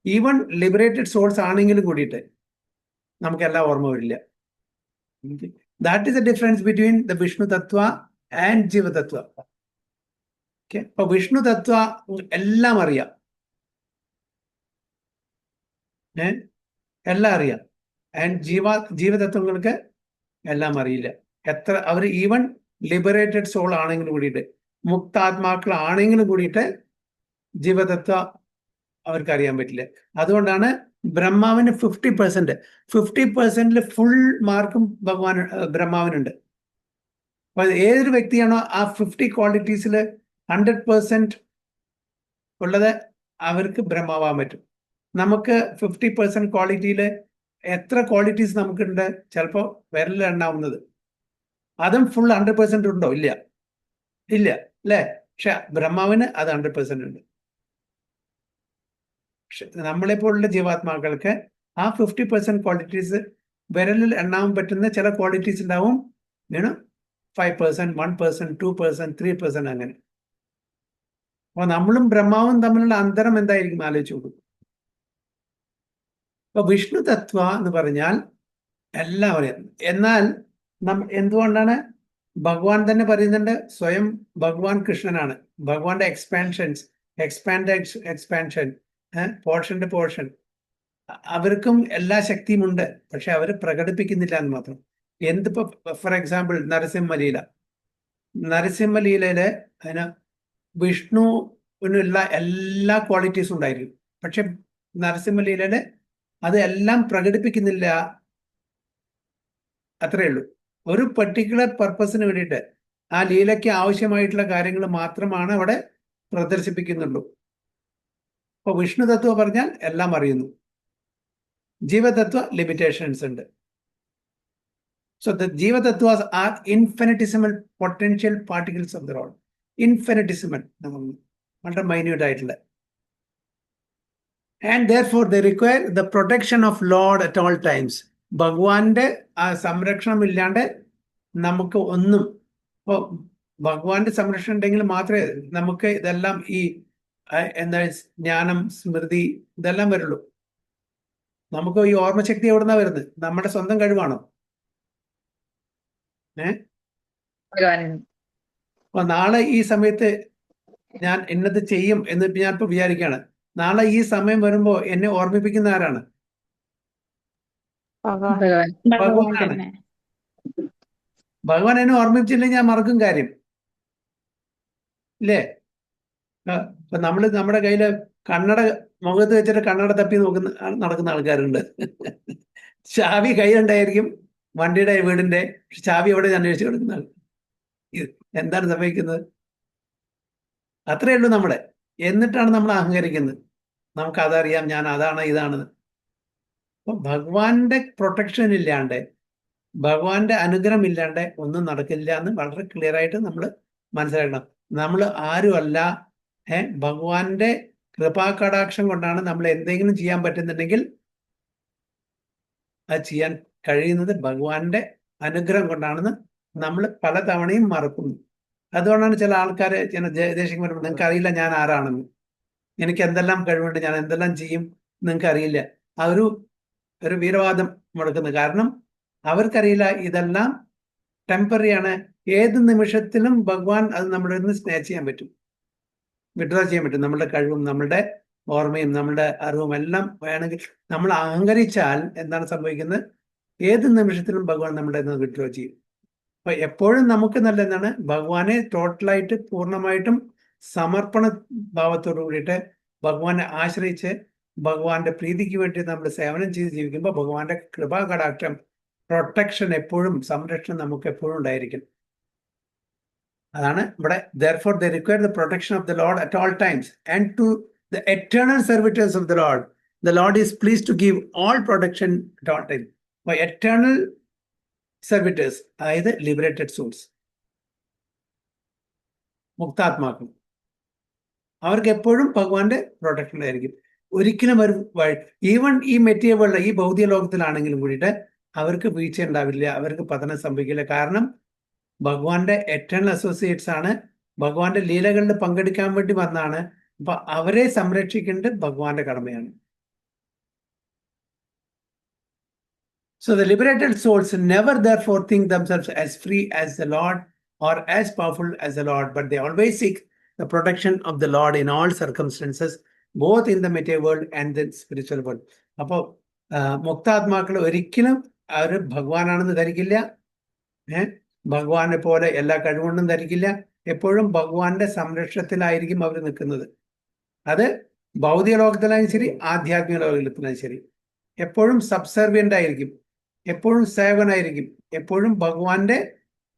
ഈവൻ ലിബറേറ്റഡ് സോൾസ് ആണെങ്കിലും കൂടിയിട്ട് നമുക്കെല്ലാം ഓർമ്മ വരില്ല. That is the difference between the Vishnu tattva and jivatattva. അപ്പൊ വിഷ്ണു തത്വ എല്ലാം അറിയാം, എല്ലാം അറിയാം. ആൻഡ് ജീവതത്വങ്ങൾക്ക് എല്ലാം അറിയില്ല. എത്ര അവർ ഈവൻ ലിബറേറ്റഡ് സോൾ ആണെങ്കിലും കൂടിയിട്ട്, മുക്താത്മാക്കളാണെങ്കിലും കൂടിയിട്ട് ജീവതത്വ അവർക്ക് അറിയാൻ പറ്റില്ല. അതുകൊണ്ടാണ് ബ്രഹ്മാവിന് 50% ഫുൾ മാർക്കും ബ്രഹ്മാവിനുണ്ട്. അപ്പൊ ഏതൊരു വ്യക്തിയാണോ ആ 50 ക്വാളിറ്റീസിൽ 100% ഉള്ളത് അവർക്ക് ബ്രഹ്മാവാൻ പറ്റും. നമുക്ക് 50% ക്വാളിറ്റിയിൽ എത്ര ക്വാളിറ്റീസ് നമുക്കുണ്ട്? ചിലപ്പോൾ വിരലിൽ എണ്ണാവുന്നത്. അതും ഫുൾ 100% ഉണ്ടോ? ഇല്ല അല്ലേ? പക്ഷെ ബ്രഹ്മാവിന് അത് 100% ഉണ്ട്. പക്ഷെ നമ്മളെപ്പോലുള്ള ജീവാത്മാക്കൾക്ക് ആ 50% ക്വാളിറ്റീസ് വിരലിൽ എണ്ണാൻ പറ്റുന്ന ചില ക്വാളിറ്റീസ് ഉണ്ടാവും. 5%, 1%, 2%, 3% അങ്ങനെ. അപ്പൊ നമ്മളും ബ്രഹ്മാവും തമ്മിലുള്ള അന്തരം എന്തായിരിക്കും ആലോചിച്ചു കൊടുക്കും. അപ്പൊ വിഷ്ണു തത്വ എന്ന് പറഞ്ഞാൽ എല്ലാം അറിയാം. എന്നാൽ എന്തുകൊണ്ടാണ് ഭഗവാൻ തന്നെ പറയുന്നുണ്ട്, സ്വയം ഭഗവാൻ കൃഷ്ണനാണ്. ഭഗവാന്റെ എക്സ്പാൻഷൻ, പോർഷൻ അവർക്കും എല്ലാ ശക്തിയും ഉണ്ട്, പക്ഷെ അവർ പ്രകടിപ്പിക്കുന്നില്ല എന്ന് മാത്രം. എന്തിപ്പോ ഫോർ എക്സാമ്പിൾ നരസിംഹലീലയില് അതിന് വിഷ്ണുവിനുള്ള എല്ലാ ക്വാളിറ്റീസും ഉണ്ടായിരിക്കും, പക്ഷെ നരസിംഹലീലയില് അത് എല്ലാം പ്രകടിപ്പിക്കുന്നില്ല, അത്രയേ ഉള്ളൂ. ഒരു പെർട്ടിക്കുലർ പർപ്പസിന് വേണ്ടിയിട്ട് ആ ലീലയ്ക്ക് ആവശ്യമായിട്ടുള്ള കാര്യങ്ങൾ മാത്രമാണ് അവിടെ പ്രദർശിപ്പിക്കുന്നുള്ളൂ. അപ്പൊ വിഷ്ണു തത്വം പറഞ്ഞാൽ എല്ലാം അറിയുന്നു, ജീവതത്വ ലിമിറ്റേഷൻസ് ഉണ്ട്. So the jivatattvas are infinitesimal potential particles of the lord. Infinitesimal, വളരെ മൈന്യൂട്ട് ആയിട്ടുള്ള. And therefore they require the protection of Lord at all times. ഭഗവാന്റെ ആ സംരക്ഷണം ഇല്ലാണ്ട് നമുക്ക് ഒന്നും, ഇപ്പോൾ ഭഗവാന്റെ സംരക്ഷണം ഉണ്ടെങ്കിൽ മാത്രമേ നമുക്ക് ഇതെല്ലാം ഈ എന്താ ജ്ഞാനം, സ്മൃതി ഇതെല്ലാം വരുള്ളൂ. നമുക്ക് ഈ ഓർമ്മശക്തി എവിടുന്നാ വരുന്നത്? നമ്മുടെ സ്വന്തം കഴിവാണോ? അപ്പൊ നാളെ ഈ സമയത്ത് ഞാൻ ഇന്നത് ചെയ്യും എന്ന് ഞാനിപ്പോ വിചാരിക്കുകയാണ്. നാളെ ഈ സമയം വരുമ്പോ എന്നെ ഓർമ്മിപ്പിക്കുന്ന ആരാണ്? ഭഗവാനാണ്. ഭഗവാൻ എന്നെ ഓർമ്മിപ്പിച്ചില്ലെങ്കിൽ ഞാൻ മറക്കും കാര്യം ഇല്ലേ? ഇപ്പൊ നമ്മുടെ കയ്യില് കണ്ണട മുഖത്ത് വെച്ചിട്ട് കണ്ണട തപ്പി നടക്കുന്ന ആൾക്കാരുണ്ട്. ചാവി കയ്യിലുണ്ടായിരിക്കും വണ്ടിയുടെ, വീടിന്റെ, പക്ഷെ ചാവി എവിടെ അന്വേഷിച്ച് കൊടുക്കുന്ന ആൾ. എന്താണ് സംഭവിക്കുന്നത്? അത്രയേ ഉള്ളൂ നമ്മുടെ. എന്നിട്ടാണ് നമ്മൾ അഹങ്കരിക്കുന്നത്, നമുക്ക് അതറിയാം, ഞാൻ അതാണ് ഇതാണ്. അപ്പൊ ഭഗവാന്റെ പ്രൊട്ടക്ഷൻ ഇല്ലാണ്ട്, ഭഗവാന്റെ അനുഗ്രഹം ഇല്ലാണ്ട് ഒന്നും നടക്കില്ല എന്ന് വളരെ ക്ലിയർ ആയിട്ട് നമ്മൾ മനസ്സിലാക്കണം. നമ്മൾ ആരുമല്ല, ഭഗവാന്റെ കൃപാകടാക്ഷം കൊണ്ടാണ് നമ്മൾ എന്തെങ്കിലും ചെയ്യാൻ പറ്റുന്നുണ്ടെങ്കിൽ അത് ചെയ്യാൻ കഴിയുന്നത് ഭഗവാന്റെ അനുഗ്രഹം കൊണ്ടാണെന്ന് നമ്മൾ പലതവണയും മറക്കുന്നു. അതുകൊണ്ടാണ് ചില ആൾക്കാർ ദേശിക്ക് വരുമ്പോൾ നിങ്ങൾക്ക് അറിയില്ല ഞാൻ ആരാണെന്ന്, എനിക്ക് എന്തെല്ലാം കഴിവുണ്ട്, ഞാൻ എന്തെല്ലാം ചെയ്യും നിങ്ങൾക്ക് അറിയില്ല. ആ ഒരു വീരവാദം മുടക്കുന്നത്. കാരണം അവർക്കറിയില്ല ഇതെല്ലാം ടെമ്പററി ആണ്. ഏത് നിമിഷത്തിലും ഭഗവാൻ അത് നമ്മുടെ നിന്ന് സ്നേഹം ചെയ്യാൻ പറ്റും, വിഡ്രോ ചെയ്യാൻ പറ്റും. നമ്മളുടെ കഴിവും നമ്മളുടെ ഓർമ്മയും നമ്മളുടെ അറിവും എല്ലാം വേണമെങ്കിൽ നമ്മൾ അഹങ്കരിച്ചാൽ എന്താണ് സംഭവിക്കുന്നത്? ഏത് നിമിഷത്തിലും ഭഗവാൻ നമ്മുടെ നിന്ന് വിഡ്രോ ചെയ്യും. അപ്പൊ എപ്പോഴും നമുക്ക് നല്ല എന്താണ്, ഭഗവാനെ ടോട്ടലായിട്ട് പൂർണ്ണമായിട്ടും സമർപ്പണ ഭാവത്തോടു കൂടിയിട്ട് ഭഗവാനെ ആശ്രയിച്ച് ഭഗവാന്റെ പ്രീതിക്ക് വേണ്ടി നമ്മൾ സേവനം ചെയ്ത് ജീവിക്കുമ്പോൾ ഭഗവാന്റെ കൃപാകടാക്ഷം, പ്രൊട്ടക്ഷൻ എപ്പോഴും, സംരക്ഷണം നമുക്ക് എപ്പോഴും ഉണ്ടായിരിക്കും. അതാണ് ഇവിടെ therefore they require the protection of the Lord at all times and to the eternal servitors of the Lord is pleased to give all protection at all times. By eternal servitors, അതായത് liberated souls, മുക്താത്മാക്കൾ, അവർക്ക് എപ്പോഴും ഭഗവാന്റെ പ്രൊട്ടക്ഷൻ ആയിരിക്കും. ഒരിക്കലും ഒരു ഈവൻ ഈ മെറ്റീരിയൽ വേൾഡ്, ഈ ഭൗതിക ലോകത്തിലാണെങ്കിലും കൂടിയിട്ട് അവർക്ക് വീഴ്ച ഉണ്ടാവില്ല, അവർക്ക് പതനം സംഭവിക്കില്ല. കാരണം ഭഗവാന്റെ എറ്റേണൽ അസോസിയേറ്റ്സ് ആണ്, ഭഗവാന്റെ ലീലകളിൽ പങ്കെടുക്കാൻ വേണ്ടി വന്നാണ്. അപ്പൊ അവരെ സംരക്ഷിക്കേണ്ടത് ഭഗവാന്റെ കടമയാണ്. So the liberated souls never therefore think themselves as free as the Lord or as powerful as the Lord, but they always seek the protection of the Lord in all circumstances, both in the material world and the spiritual world. അപ്പോ മുക്താത്മാക്കൾ ഒരിക്കലും അവർ ഭഗവാനാണെന്ന് ധരിക്കില്ല, ഭഗവാനെ പോലെ എല്ലാ കഴിവുകൊണ്ടും ധരിക്കില്ല. എപ്പോഴും ഭഗവാന്റെ സംരക്ഷണത്തിലായിരിക്കും അവർ നിൽക്കുന്നത്. അത് ഭൗതിക ലോകത്തിലായും ശരി, ആധ്യാത്മിക ലോകത്തിലായും ശരി. എപ്പോഴും സബ്സർവിയന്റ് ആയിരിക്കും, എപ്പോഴും സേവനായിരിക്കും, എപ്പോഴും ഭഗവാന്റെ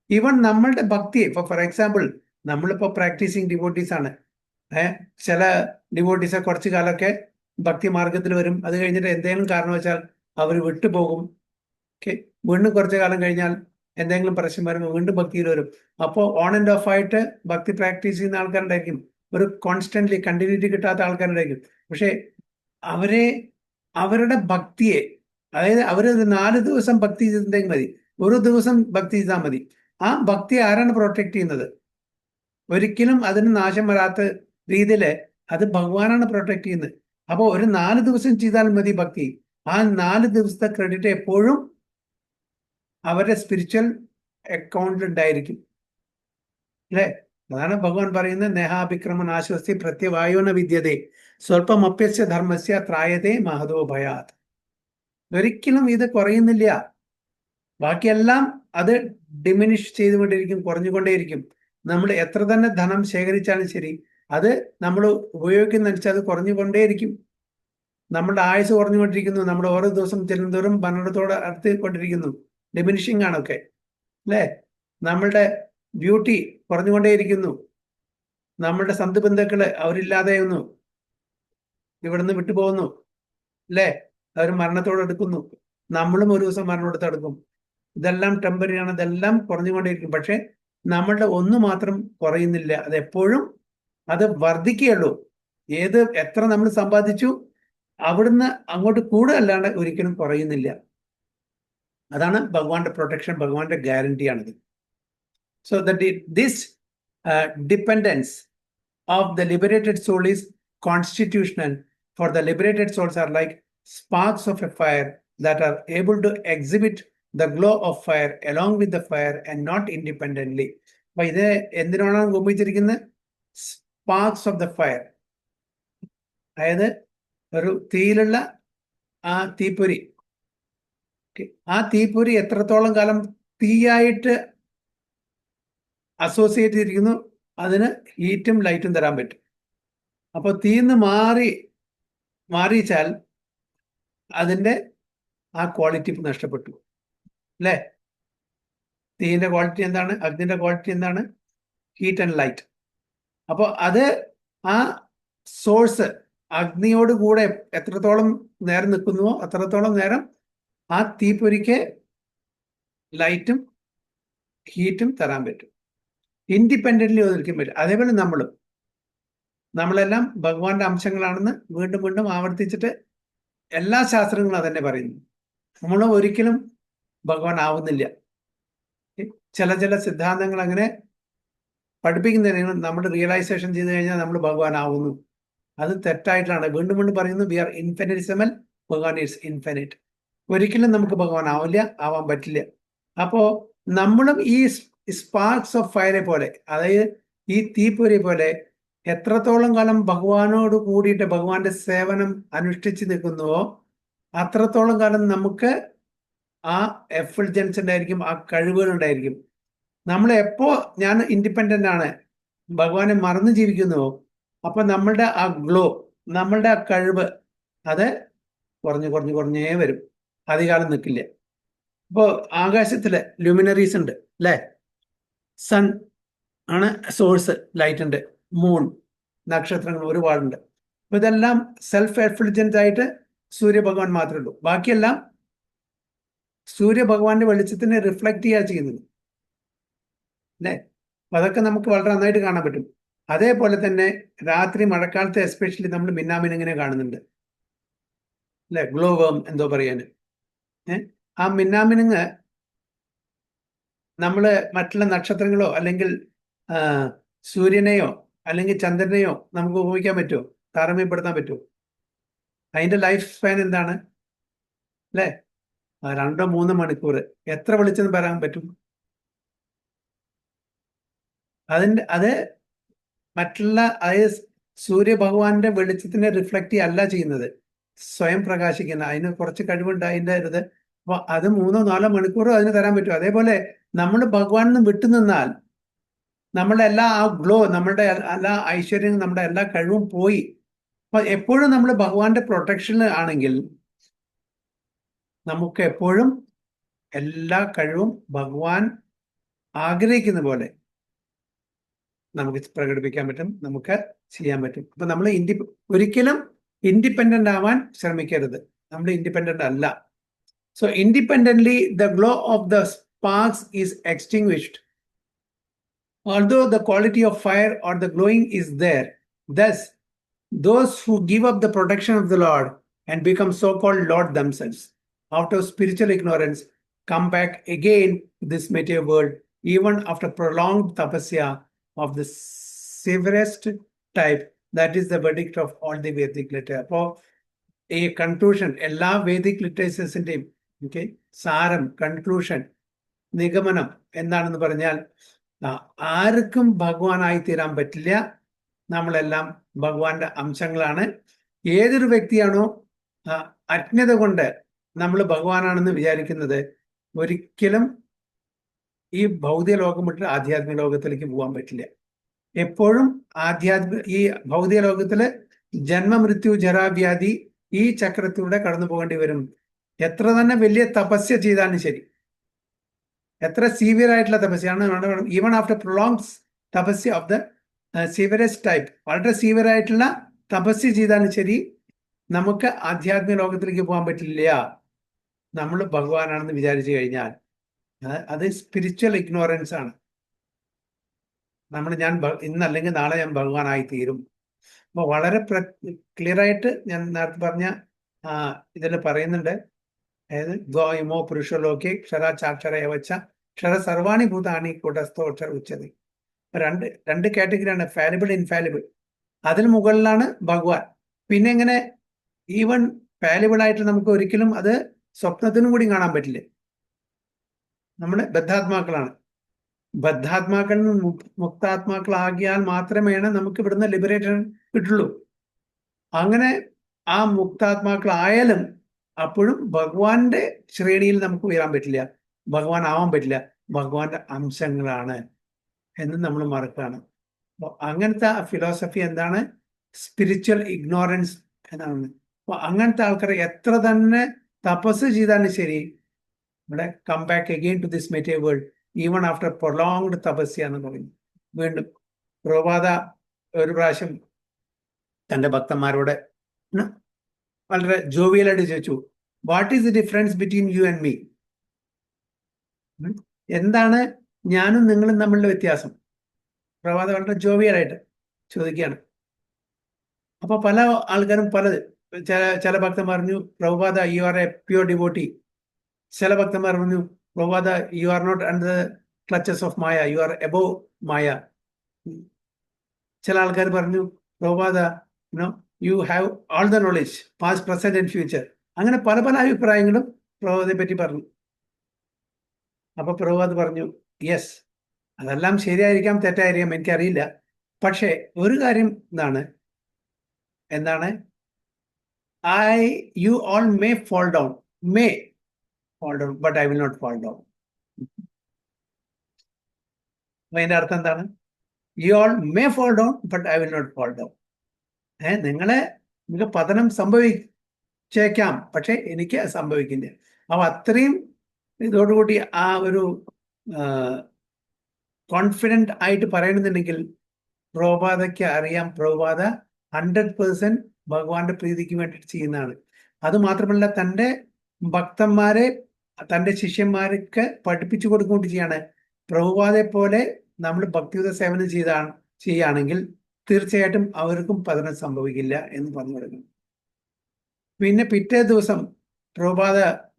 ഈവൻ നമ്മളുടെ ഭക്തിയെ, ഇപ്പൊ ഫോർ എക്സാമ്പിൾ നമ്മളിപ്പോ പ്രാക്ടീസിങ് ഡിവോട്ടീസ് ആണ്. ചില ഡിവോട്ടീസ് കുറച്ചു കാലമൊക്കെ ഭക്തി മാർഗത്തിൽ വരും, അത് കഴിഞ്ഞിട്ട് എന്തെങ്കിലും കാരണവശാൽ അവർ വിട്ടുപോകും. വീണ്ടും കുറച്ചു കാലം കഴിഞ്ഞാൽ എന്തെങ്കിലും പ്രശ്നം വരുമ്പോൾ വീണ്ടും ഭക്തിയിൽ വരും. അപ്പോൾ ഓൺ ആൻഡ് ഓഫ് ആയിട്ട് ഭക്തി പ്രാക്ടീസ് ചെയ്യുന്ന ആൾക്കാരുണ്ടായിരിക്കും, ഒരു കോൺസ്റ്റന്റ്ലി കണ്ടിന്യൂറ്റി കിട്ടാത്ത ആൾക്കാരുണ്ടായിരിക്കും. പക്ഷെ അവരുടെ ഭക്തിയെ, അതായത് അവരൊരു 4 ദിവസം ഭക്തി ചെയ്തിട്ടുണ്ടെങ്കിൽ മതി, ഒരു ദിവസം ഭക്തി ചെയ്താൽ മതി. ആ ഭക്തി ആരാണ് പ്രൊട്ടക്ട് ചെയ്യുന്നത്? ഒരിക്കലും അതിന് നാശം വരാത്ത രീതിയിൽ അത് ഭഗവാനാണ് പ്രൊട്ടക്ട് ചെയ്യുന്നത്. അപ്പോൾ ഒരു 4 ദിവസം ചെയ്താൽ മതി ഭക്തി. ആ 4 ദിവസത്തെ ക്രെഡിറ്റ് എപ്പോഴും അവരുടെ സ്പിരിച്വൽ അക്കൗണ്ടിൽ ഉണ്ടായിരിക്കും, അല്ലെ? അതാണ് ഭഗവാൻ പറയുന്നത്, നേഹാഭിക്രമൻ ആശ്വസ്തി പ്രത്യവായുന വിദ്യതേ സ്വല്പം അപ്യസ്യ ധർമ്മസ്യ ത്രായതേ മഹതോ ഭയാത്. ഒരിക്കലും ഇത് കുറയുന്നില്ല. ബാക്കിയെല്ലാം അത് ഡിമിനിഷ് ചെയ്തുകൊണ്ടിരിക്കും, കുറഞ്ഞുകൊണ്ടേയിരിക്കും. നമ്മൾ എത്ര തന്നെ ധനം ശേഖരിച്ചാലും ശരി, അത് നമ്മൾ ഉപയോഗിക്കുന്നതനുസരിച്ച് അത് കുറഞ്ഞുകൊണ്ടേയിരിക്കും. നമ്മുടെ ആയുസ് കുറഞ്ഞുകൊണ്ടിരിക്കുന്നു, നമ്മൾ ഓരോ ദിവസം ചെല്ലുന്തോറും മരണത്തോട് അടുത്തുകൊണ്ടിരിക്കുന്നു. ഡിമിനിഷിങ് ആണൊക്കെ, അല്ലേ? നമ്മളുടെ ബ്യൂട്ടി കുറഞ്ഞുകൊണ്ടേയിരിക്കുന്നു. നമ്മളുടെ ബന്ധുക്കള് അവരില്ലാതെയുന്നു, ഇവിടുന്ന് വിട്ടുപോകുന്നു, അല്ലേ? അവർ മരണത്തോട് അടുക്കുന്നു, നമ്മളും ഒരു ദിവസം മരണത്തോട് അടുക്കും. ഇതെല്ലാം ടെമ്പററി ആണ്, ഇതെല്ലാം കുറഞ്ഞുകൊണ്ടേയിരിക്കും. പക്ഷെ നമ്മളുടെ ഒന്ന് മാത്രം കുറയുന്നില്ല, അതെപ്പോഴും അത് വർദ്ധിക്കുകയുള്ളൂ. എത്ര നമ്മൾ സമ്പാദിച്ചു അവിടുന്ന് അങ്ങോട്ട് കൂടുതലല്ലാണ്ട് ഒരിക്കലും കുറയുന്നില്ല. അതാണ് ഭഗവാന്റെ പ്രൊട്ടക്ഷൻ, ഭഗവാന്റെ ഗ്യാരണ്ടിയാണിത്. So this dependence of the liberated soul is constitutional. For the liberated souls are like sparks of a fire that are able to exhibit the glow of fire along with the fire and not independently. അപ്പൊ ഇത് എന്തിനാണ് ഉപയോഗിച്ചിരിക്കുന്നത്? സ്പാർക്സ് ഓഫ് ദ ഫയർ, അതായത് ഒരു തീയിലുള്ള ആ തീപ്പൊരി, ആ തീപ്പൊരി എത്രത്തോളം കാലം തീയായിട്ട് അസോസിയേറ്റ് ചെയ്തിരിക്കുന്നു, അതിന് ഹീറ്റും ലൈറ്റും തരാൻ പറ്റും. അപ്പൊ തീന്ന് മാറിച്ചാൽ അതിൻ്റെ ആ ക്വാളിറ്റി നഷ്ടപ്പെട്ടു, അല്ലേ? തീയിന്റെ ക്വാളിറ്റി എന്താണ്? അഗ്നിന്റെ ക്വാളിറ്റി എന്താണ്? Heat and light. അപ്പോൾ അത് ആ സോഴ്സ് അഗ്നിയോട് കൂടെ എത്രത്തോളം നേരം നിൽക്കുന്നുവോ അത്രത്തോളം നേരം ആ തീപ്പൊരിക്ക് ലൈറ്റും ഹീറ്റും തരാൻ പറ്റും, ഇൻഡിപെൻഡന്റ്ലി ഒന്നിരിക്കാൻ പറ്റും. അതേപോലെ നമ്മളെല്ലാം ഭഗവാന്റെ അംശങ്ങളാണെന്ന് വീണ്ടും വീണ്ടും ആവർത്തിച്ചിട്ട് എല്ലാ ശാസ്ത്രങ്ങളും അതന്നെ പറയുന്നു. നമ്മൾ ഒരിക്കലും ഭഗവാൻ ആവുന്നില്ല. ചില സിദ്ധാന്തങ്ങൾ അങ്ങനെ പഠിപ്പിക്കുന്നതിന് നമ്മൾ റിയലൈസേഷൻ ചെയ്ത് കഴിഞ്ഞാൽ നമ്മൾ ഭഗവാൻ ആവുന്നു. അത് തെറ്റായിട്ടാണ്. വീണ്ടും വീണ്ടും പറയുന്നു, വി ആർ ഇൻഫിനിറ്റിസിമൽ, ഭഗവാൻ ഈസ് ഇൻഫിനിറ്റ്. ഒരിക്കലും നമുക്ക് ഭഗവാൻ ആവാൻ പറ്റില്ല. അപ്പോ നമ്മളും ഈ സ്പാർക്സ് ഓഫ് ഫയറെ പോലെ, അതായത് ഈ തീപ്പൊരി പോലെ എത്രത്തോളം കാലം ഭഗവാനോട് കൂടിയിട്ട് ഭഗവാന്റെ സേവനം അനുഷ്ഠിച്ച് നിൽക്കുന്നുവോ അത്രത്തോളം കാലം നമുക്ക് ആ എഫിൾജൻസ് ഉണ്ടായിരിക്കും, ആ കഴിവുകൾ ഉണ്ടായിരിക്കും. നമ്മൾ ഞാൻ ഇൻഡിപെൻഡന്റ് ആണ്, ഭഗവാനെ മറന്നു ജീവിക്കുന്നുവോ, അപ്പൊ നമ്മളുടെ ആ ഗ്ലോ, നമ്മളുടെ ആ കഴിവ് അത് കുറഞ്ഞേ വരും, അധികാലം നിൽക്കില്ല. ഇപ്പോ ആകാശത്തില് ലുമിനറീസ് ഉണ്ട്, അല്ലെ? സൺ ആണ് സോഴ്സ് ലൈറ്റിന്റെ. മൂൺ, നക്ഷത്രങ്ങൾ ഒരുപാടുണ്ട്. അപ്പൊ ഇതെല്ലാം സെൽഫ് എഫ്ലിജന്റ് ആയിട്ട് സൂര്യഭഗവാൻ മാത്രമേ ഉള്ളൂ. ബാക്കിയെല്ലാം സൂര്യഭഗവാന്റെ വെളിച്ചത്തിനെ റിഫ്ലക്ട് ചെയ്യുക ചെയ്യുന്നത് അല്ലേ. അപ്പൊ അതൊക്കെ നമുക്ക് വളരെ നന്നായിട്ട് കാണാൻ പറ്റും. അതേപോലെ തന്നെ രാത്രി മഴക്കാലത്ത് എസ്പെഷ്യലി നമ്മൾ മിന്നാമിനുങ്ങിനെ കാണുന്നുണ്ട് അല്ലെ, ഗ്ലോ വേം എന്തോ പറയാന്. ആ മിന്നാമിനുങ്ങ് നമ്മള് മറ്റുള്ള നക്ഷത്രങ്ങളോ അല്ലെങ്കിൽ സൂര്യനെയോ അല്ലെങ്കിൽ ചന്ദ്രനെയോ നമുക്ക് ഉപയോഗിക്കാൻ പറ്റുമോ, താരതമ്യപ്പെടുത്താൻ പറ്റുമോ? അതിന്റെ ലൈഫ് സ്പാൻ എന്താണ് അല്ലെ? 2-3 മണിക്കൂർ. എത്ര വെളിച്ചം പറയാൻ പറ്റും? അത് മറ്റുള്ള, അതായത് സൂര്യഭഗവാന്റെ വെളിച്ചത്തിനെ റിഫ്ലക്റ്റ് അല്ല ചെയ്യുന്നത്, സ്വയം പ്രകാശിക്കുന്ന. അതിന് കുറച്ച് കഴിവുണ്ട് അതിൻ്റെ ഇത്. അപ്പൊ അത് 3-4 മണിക്കൂർ അതിന് തരാൻ പറ്റും. അതേപോലെ നമ്മൾ ഭഗവാനിൽ നിന്ന് വിട്ടുനിന്നാൽ നമ്മുടെ എല്ലാ ആ ഗ്ലോ, നമ്മുടെ എല്ലാ ഐശ്വര്യവും, നമ്മുടെ എല്ലാ കഴിവും പോയി. അപ്പൊ എപ്പോഴും നമ്മൾ ഭഗവാന്റെ പ്രൊട്ടക്ഷനിൽ ആണെങ്കിൽ നമുക്ക് എപ്പോഴും എല്ലാ കഴിവും ഭഗവാൻ ആഗ്രഹിക്കുന്ന പോലെ നമുക്ക് പ്രകടിപ്പിക്കാൻ പറ്റും, നമുക്ക് ചെയ്യാൻ പറ്റും. അപ്പൊ നമ്മൾ ഒരിക്കലും ഇൻഡിപെൻഡന്റ് ആവാൻ ശ്രമിക്കരുത്. നമ്മൾ ഇൻഡിപെൻഡന്റ് അല്ല. So independently the glow of the sparks is extinguished, although the quality of fire or the glowing is there. Thus, those who give up the protection of the Lord and become so-called Lord themselves, out of spiritual ignorance, come back again to this material world, even after prolonged tapasya of the severest type. That is the verdict of all the Vedic literature. അപ്പോൾ ഈ കൺക്ലൂഷൻ, എല്ലാ വേദിക് ലിറ്ററേച്ചേഴ്സിന്റെയും സാരം, കൺക്ലൂഷൻ, നിഗമനം എന്താണെന്ന് പറഞ്ഞാൽ, ആർക്കും ഭഗവാനായി തീരാൻ പറ്റില്ല. നമ്മളെല്ലാം ഭഗവാന്റെ അംശങ്ങളാണ്. ഏതൊരു വ്യക്തിയാണോ അജ്ഞത കൊണ്ട് നമ്മൾ ഭഗവാനാണെന്ന് വിചാരിക്കുന്നത്, ഒരിക്കലും ഈ ഭൗതിക ലോകം വിട്ട് ആധ്യാത്മിക ലോകത്തിലേക്ക് പോകാൻ പറ്റില്ല. എപ്പോഴും ഈ ഭൗതിക ലോകത്തില് ജന്മമൃത്യു ജരാവ്യാധി ഈ ചക്രത്തിലൂടെ കടന്നു പോകേണ്ടി വരും. എത്ര തന്നെ വലിയ തപസ്യ ചെയ്താലും ശരി, എത്ര സീവിയർ ആയിട്ടുള്ള തപസ്യാണ്, even after prolonged tapasya of the severest type, വളരെ സീവിയർ ആയിട്ടുള്ള തപസ്യ ചെയ്താലും ശരി, നമുക്ക് ആധ്യാത്മിക ലോകത്തിലേക്ക് പോകാൻ പറ്റില്ല നമ്മൾ ഭഗവാനാണെന്ന് വിചാരിച്ചു കഴിഞ്ഞാൽ. അത് സ്പിരിച്വൽ ഇഗ്നോറൻസ് ആണ്. ഞാൻ ഇന്നല്ലെങ്കിൽ നാളെ ഞാൻ ഭഗവാനായി തീരും. അപ്പൊ വളരെ ക്ലിയർ ആയിട്ട് ഞാൻ നേരത്തെ പറഞ്ഞ ഇതിൽ പറയുന്നുണ്ട്. അതായത് ദ്വയമോ പുരുഷലോകെ ക്ഷരാചാക്ഷരയവച്ച ക്ഷര സർവാണി ഭൂതാനി കൂട്ടസ്ഥോ അക്ഷര ഉച്ചതി. രണ്ട് കാറ്റഗറിയാണ്, ഫാലിബിൾ, ഇൻഫാലിബിൾ. അതിന് മുകളിലാണ് ഭഗവാൻ. പിന്നെ എങ്ങനെ ഈവൻ ഫാലിബിൾ ആയിട്ട് നമുക്ക് ഒരിക്കലും അത് സ്വപ്നത്തിനും കൂടി കാണാൻ പറ്റില്ല. നമ്മൾ ബദ്ധാത്മാക്കളാണ്. ബദ്ധാത്മാക്കളിൽ നിന്ന് മുക്താത്മാക്കളാകിയാൽ മാത്രമേ നമുക്ക് ഇവിടുന്ന് ലിബറേഷൻ കിട്ടുള്ളൂ. അങ്ങനെ ആ മുക്താത്മാക്കളായാലും അപ്പോഴും ഭഗവാന്റെ ശ്രേണിയിൽ നമുക്ക് ഉയരാൻ പറ്റില്ല, ഭഗവാൻ ആവാൻ പറ്റില്ല. ഭഗവാന്റെ അംശങ്ങളാണ് എന്ന് നമ്മൾ മറക്കുകയാണ്. അപ്പോൾ അങ്ങനത്തെ ഫിലോസഫി എന്താണ്? സ്പിരിച്വൽ ഇഗ്നോറൻസ് എന്നാണ്. അപ്പോൾ അങ്ങനത്തെ ആൾക്കാർ എത്ര തന്നെ തപസ് ചെയ്താലും ശരി, ഇവിടെ come back again to this material world even after prolonged തപസ്യ എന്ന് പറയുന്നു. വീണ്ടും പ്രഭാത ഒരു പ്രാവശ്യം തൻ്റെ ഭക്തന്മാരോട് വളരെ ജോവിയലായിട്ട് ചോദിച്ചു, what is the difference between you and me? എന്താണ് ഞാനും നിങ്ങളും തമ്മിലുള്ള വ്യത്യാസം? പ്രഭാത വളരെ ജോവിയലായിട്ട് ചോദിക്കുകയാണ്. അപ്പൊ പല ആൾക്കാരും പലത്, ചില ഭക്തന്മാർ പറഞ്ഞു, പ്രഭാത you are a pure devotee. ചില ഭക്തന്മാർ പറഞ്ഞു, പ്രഭാത you are not under the clutches of maya, you are above maya. ചില ആൾക്കാർ പറഞ്ഞു, പ്രഭാത you have all the knowledge, past, present and future. അങ്ങനെ പല പല അഭിപ്രായങ്ങളും പ്രഭാതത്തെ പറ്റി പറഞ്ഞു. അപ്പൊ പ്രഭാത് പറഞ്ഞു, യെസ്, അതെല്ലാം ശരിയായിരിക്കാം, തെറ്റായിരിക്കാം, എനിക്കറിയില്ല. പക്ഷെ ഒരു കാര്യം എന്താണ്, you all may fall down, but I will not fall down. അതിന്റെ അർത്ഥം എന്താണ്? You all may fall down, but I will not fall down. നിങ്ങൾക്ക് പതനം സംഭവിച്ചേക്കാം, പക്ഷെ എനിക്ക് സംഭവിക്കില്ല. അപ്പൊ അത്രയും ഇതോടുകൂടി ആ ഒരു കോൺഫിഡന്റ് ആയിട്ട് പറയണമെന്നുണ്ടെങ്കിൽ പ്രഭുപാദയ്ക്ക് അറിയാം, പ്രഭുപാദ 100% ഭഗവാന്റെ പ്രീതിക്ക് വേണ്ടിയിട്ട് ചെയ്യുന്നതാണ്. അത് മാത്രമല്ല തൻ്റെ ഭക്തന്മാരെ, തൻ്റെ ശിഷ്യന്മാർക്ക് പഠിപ്പിച്ചു കൊടുക്കൊണ്ട് ചെയ്യാണ്. പ്രഭുപാദയെ പോലെ നമ്മൾ ഭക്തിയുത സേവനം ചെയ്യുകയാണെങ്കിൽ തീർച്ചയായിട്ടും അവർക്കും പതനം സംഭവിക്കില്ല എന്ന് പറഞ്ഞു കൊടുക്കുന്നു. പിന്നെ പിറ്റേ ദിവസം പ്രഭുപാദ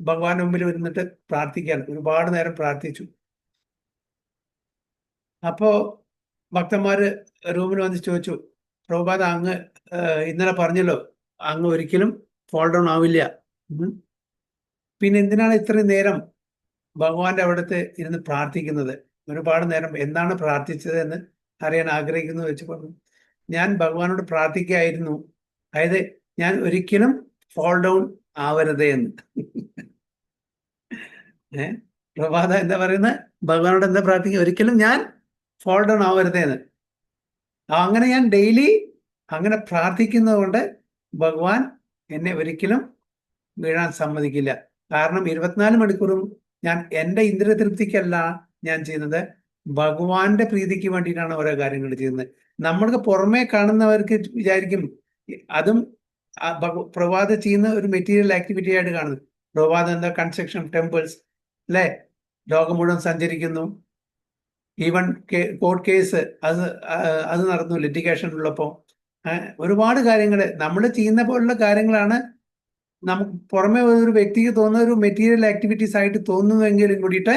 ഭഗവാന്റെ മുമ്പിൽ ഇരുന്നിട്ട് പ്രാർത്ഥിക്കാൻ ഒരുപാട് നേരം പ്രാർത്ഥിച്ചു. അപ്പോ ഭക്തന്മാര് റൂമിൽ വന്ന് ചോദിച്ചു, പ്രഭുപാദ അങ്ങ് ഇന്നലെ പറഞ്ഞല്ലോ അങ്ങ് ഒരിക്കലും ഫോൾ ഡൗൺ ആവില്ല, പിന്നെ എന്തിനാണ് ഇത്രയും നേരം ഭഗവാന്റെ അവിടുത്തെ ഇരുന്ന് പ്രാർത്ഥിക്കുന്നത്? ഒരുപാട് നേരം എന്താണ് പ്രാർത്ഥിച്ചത് എന്ന് അറിയാൻ ആഗ്രഹിക്കുന്നു വെച്ച് പറഞ്ഞു. ഞാൻ ഭഗവാനോട് പ്രാർത്ഥിക്കുകയായിരുന്നു, അതായത് ഞാൻ ഒരിക്കലും ഫോൾ ഡൗൺ ആവരുതേ എന്ന്. പ്രഭാത എന്താ പറയുന്നത്? ഭഗവാനോട് എന്താ പ്രാർത്ഥിക്കുക? ഒരിക്കലും ഞാൻ ഫോൾ ഡൗൺ ആവരുതേ എന്ന്. അങ്ങനെ ഞാൻ ഡെയിലി അങ്ങനെ പ്രാർത്ഥിക്കുന്നത് കൊണ്ട് ഭഗവാൻ എന്നെ ഒരിക്കലും വീഴാൻ സമ്മതിക്കില്ല. കാരണം 24 മണിക്കൂറും ഞാൻ എൻ്റെ ഇന്ദ്രിയ തൃപ്തിക്കല്ല ഞാൻ ചെയ്യുന്നത്, ഭഗവാന്റെ പ്രീതിക്ക് വേണ്ടിയിട്ടാണ് ഓരോ കാര്യങ്ങൾ ചെയ്യുന്നത്. നമ്മൾക്ക് പുറമേ കാണുന്നവർക്ക് വിചാരിക്കും അതും പ്രഭാത ചെയ്യുന്ന ഒരു മെറ്റീരിയൽ ആക്ടിവിറ്റി ആയിട്ട് കാണുന്നു. പ്രഭാതം എന്താ? കൺസ്ട്രക്ഷൻ ടെമ്പിൾസ് അല്ലെ, ലോകം മുഴുവൻ സഞ്ചരിക്കുന്നു. ഈവൻ കോർട്ട് കേസ് അത് നടന്നു ലിറ്റിഗേഷൻ ഉള്ളപ്പോൾ. ഒരുപാട് കാര്യങ്ങൾ നമ്മൾ ചെയ്യുന്ന പോലുള്ള കാര്യങ്ങളാണ് നമുക്ക് പുറമെ ഒരു വ്യക്തിക്ക് തോന്നുന്ന ഒരു മെറ്റീരിയൽ ആക്ടിവിറ്റീസ് ആയിട്ട് തോന്നുന്നുവെങ്കിലും കൂടിയിട്ട്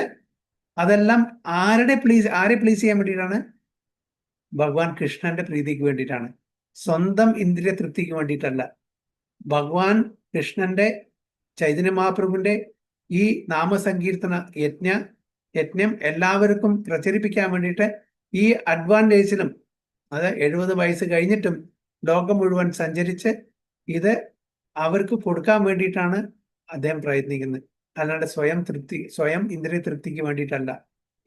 അതെല്ലാം ആരെ പ്ലീസ് ചെയ്യാൻ വേണ്ടിയിട്ടാണ്? ഭഗവാൻ കൃഷ്ണന്റെ പ്രീതിക്ക് വേണ്ടിയിട്ടാണ്, സ്വന്തം ഇന്ദ്രിയ തൃപ്തിക്ക് വേണ്ടിയിട്ടല്ല. ഭഗവാൻ കൃഷ്ണന്റെ, ചൈതന്യ മഹാപ്രഭുവിന്റെ ഈ നാമസങ്കീർത്തന യജ്ഞം എല്ലാവർക്കും പ്രചരിപ്പിക്കാൻ വേണ്ടിയിട്ട് ഈ അഡ്വാൻറ്റേജിലും, അത് 70 വയസ്സ് കഴിഞ്ഞിട്ടും ലോകം മുഴുവൻ സഞ്ചരിച്ച് ഇത് അവർക്ക് കൊടുക്കാൻ വേണ്ടിയിട്ടാണ് അദ്ദേഹം പ്രയത്നിക്കുന്നത്. അല്ലാണ്ട് സ്വയം ഇന്ദ്രിയ തൃപ്തിക്ക് വേണ്ടിയിട്ടല്ല,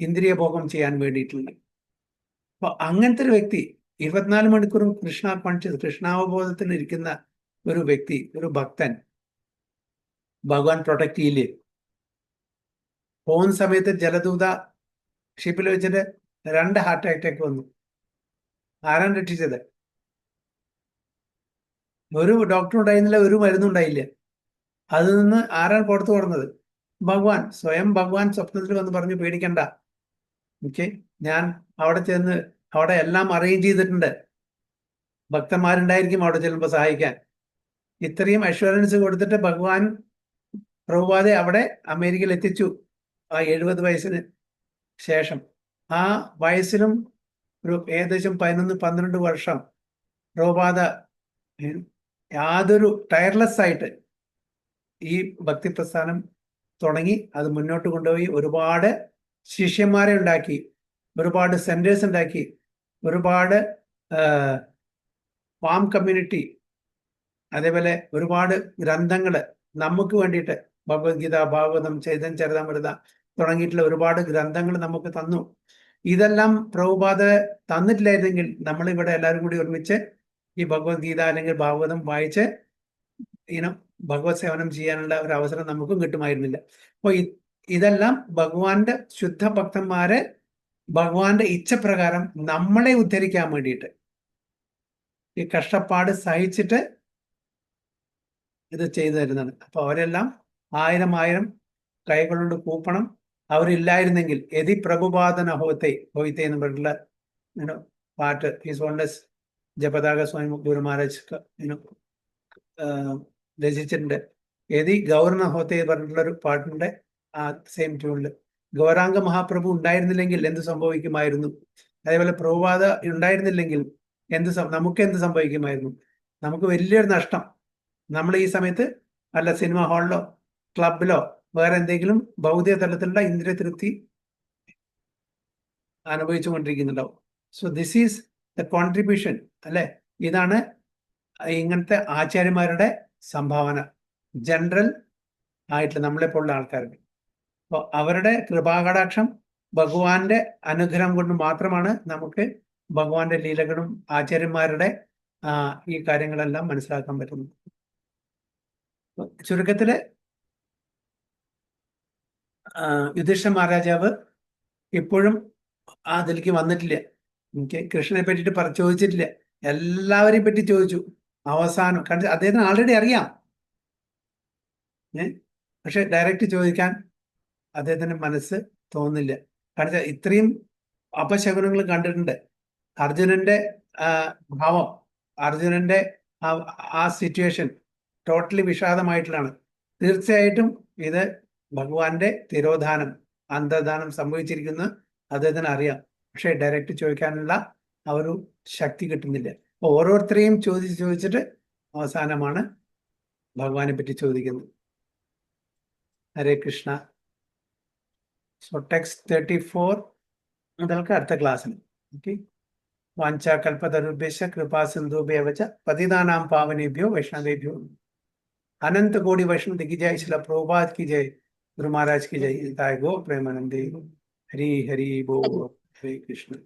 ഇന്ദ്രിയ ഭോഗം ചെയ്യാൻ വേണ്ടിയിട്ടില്ല. അപ്പൊ അങ്ങനത്തെ ഒരു വ്യക്തി 24 മണിക്കൂറും കൃഷ്ണാവബോധത്തിൽ ഇരിക്കുന്ന ഒരു വ്യക്തി, ഒരു ഭക്തൻ, ഭഗവാൻ പ്രൊട്ടക്ട് ചെയ്യില്ലേ? പോകുന്ന സമയത്ത് ജലദൂത ഷിപ്പിൽ വെച്ചിട്ട് 2 ഹാർട്ട് അറ്റാക്ക് വന്നു. ആരാണ് രക്ഷിച്ചത്? ഒരു ഡോക്ടർ ഉണ്ടായിരുന്നില്ല, ഒരു മരുന്നുണ്ടായില്ല. അതിൽ നിന്ന് ആരാണ് പുറത്തു കൊടുക്കുന്നത്? ഭഗവാൻ. ഭഗവാൻ സ്വപ്നത്തിൽ വന്ന് പറഞ്ഞു, പേടിക്കണ്ട, ഓക്കെ, ഞാൻ അവിടെ ചെന്ന് അവിടെ എല്ലാം അറേഞ്ച് ചെയ്തിട്ടുണ്ട്, ഭക്തന്മാരുണ്ടായിരിക്കും അവിടെ ചെല്ലുമ്പോൾ സഹായിക്കാൻ. ഇത്രയും അഷ്വറൻസ് കൊടുത്തിട്ട് ഭഗവാൻ പ്രഭുപാദെ അവിടെ അമേരിക്കയിൽ എത്തിച്ചു. ആ 70 വയസ്സിന് ശേഷം, ആ വയസ്സിലും ഒരു ഏകദേശം 11-12 വർഷം പ്രഭുപാദ യാതൊരു ടയർലെസ് ആയിട്ട് ഈ ഭക്തിപ്രസ്ഥാനം തുടങ്ങി അത് മുന്നോട്ട് കൊണ്ടുപോയി ഒരുപാട് ശിഷ്യന്മാരെ ഉണ്ടാക്കി, ഒരുപാട് സെന്റേഴ്സ് ഉണ്ടാക്കി, ഒരുപാട് ഫാം കമ്മ്യൂണിറ്റി, അതേപോലെ ഒരുപാട് ഗ്രന്ഥങ്ങൾ നമുക്ക് വേണ്ടിയിട്ട്, ഭഗവത്ഗീത, ഭാഗവതം, ചൈതന്യ ചരിതാമൃത തുടങ്ങിയിട്ടുള്ള ഒരുപാട് ഗ്രന്ഥങ്ങൾ നമുക്ക് തന്നു. ഇതെല്ലാം പ്രഭുപാദ തന്നിട്ടില്ലായിരുന്നെങ്കിൽ നമ്മളിവിടെ എല്ലാവരും കൂടി ഒരുമിച്ച് ഈ ഭഗവത്ഗീത അല്ലെങ്കിൽ ഭാഗവതം വായിച്ച് ഭഗവത് സേവനം ചെയ്യാനുള്ള ഒരു അവസരം നമുക്കും കിട്ടുമായിരുന്നില്ല. അപ്പോൾ ഇതെല്ലാം ഭഗവാന്റെ ശുദ്ധ ഭക്തന്മാരെ ഭഗവാന്റെ ഇച്ഛപ്രകാരം നമ്മളെ ഉദ്ധരിക്കാൻ വേണ്ടിയിട്ട് ഈ കഷ്ടപ്പാട് സഹിച്ചിട്ട് ഇത് ചെയ്തു തരുന്നതാണ്. അപ്പൊ അവരെല്ലാം 1000 കൈകളുണ്ട് കൂപ്പണം. അവരില്ലായിരുന്നെങ്കിൽ യതി പ്രഭുപാദന ഹോത്തെ എന്ന് പറഞ്ഞിട്ടുള്ള പാട്ട് ഈസ് വൺലെസ് ജപതാക സ്വാമി ഗുരു മഹാരാജ് രചിച്ചിട്ടുണ്ട്. യതി ഗൗർണ ഹോത്തെ പറഞ്ഞിട്ടുള്ള ഒരു പാട്ടുണ്ട് ആ സെയിം ട്യൂണില്. ഗൗരാംഗ മഹാപ്രഭു ഉണ്ടായിരുന്നില്ലെങ്കിൽ എന്ത് സംഭവിക്കുമായിരുന്നു? അതേപോലെ പ്രഭുപാദ ഉണ്ടായിരുന്നില്ലെങ്കിൽ നമുക്ക് എന്ത് സംഭവിക്കുമായിരുന്നു? നമുക്ക് വലിയൊരു നഷ്ടം. നമ്മൾ ഈ സമയത്ത് അല്ല സിനിമ ഹാളിലോ ക്ലബിലോ വേറെ എന്തെങ്കിലും ഭൗതിക തലത്തിലുള്ള ഇന്ദ്രിയ തൃപ്തി അനുഭവിച്ചു കൊണ്ടിരിക്കുന്നുണ്ടാവും. So this is the contribution അല്ലെ. ഇതാണ് ഇങ്ങനത്തെ ആചാര്യന്മാരുടെ സംഭാവന ജനറൽ ആയിട്ടുള്ള നമ്മളെപ്പോലുള്ള ആൾക്കാർക്ക്. അപ്പോൾ അവരുടെ കൃപാകടാക്ഷം, ഭഗവാന്റെ അനുഗ്രഹം കൊണ്ട് മാത്രമാണ് നമുക്ക് ഭഗവാന്റെ ലീലകളും ആചാര്യന്മാരുടെ ഈ കാര്യങ്ങളെല്ലാം മനസ്സിലാക്കാൻ പറ്റുന്നത്. ചുരുക്കത്തില് യുധിഷ്ഠിര മഹാരാജാവ് ഇപ്പോഴും അതിലേക്ക് വന്നിട്ടില്ല. എനിക്ക് കൃഷ്ണനെ പറ്റിയിട്ട് ചോദിച്ചിട്ടില്ല. എല്ലാവരെയും പറ്റി ചോദിച്ചു. അവസാനം കാരണം അദ്ദേഹത്തിന് ആൾറെഡി അറിയാം. പക്ഷെ ഡയറക്റ്റ് ചോദിക്കാൻ അദ്ദേഹത്തിന്റെ മനസ്സ് തോന്നുന്നില്ല. കാരണം ഇത്രയും അപശകുനങ്ങൾ കണ്ടിട്ടുണ്ട്. അർജുനന്റെ ഭാവം, അർജുനന്റെ ആ സിറ്റുവേഷൻ ടോട്ടലി വിഷാദമായിട്ടുള്ളതാണ്. തീർച്ചയായിട്ടും ഇത് ഭഗവാന്റെ തിരോധാനം, അന്തർധാനം സംഭവിച്ചിരിക്കുന്ന അദ്ദേഹത്തിന് അറിയാം. പക്ഷെ ഡയറക്റ്റ് ചോദിക്കാനുള്ള ആ ഒരു ശക്തി കിട്ടുന്നില്ല. അപ്പൊ ഓരോരുത്തരെയും ചോദിച്ചിട്ട് അവസാനമാണ് ഭഗവാനെ പറ്റി ചോദിക്കുന്നത്. ഹരേ കൃഷ്ണ. സോ ടെക്സ്റ്റ് 34 മുതൽക്ക് അടുത്ത ക്ലാസ്സിൽ. ഓക്കെ. വാഞ്ചാകൽപതരുഭ്യശ്ച കൃപാസിന്ധുഭ്യവ ച പതിതാനാം പാവനേഭ്യോ വൈഷ്ണവേഭ്യോ अनंत कोटि वैष्णव की जय, श्रील प्रभुपाद की जय, गुरु महाराज की जय, गो प्रेमानंदे। हरि हरि बोल। हरे कृष्ण।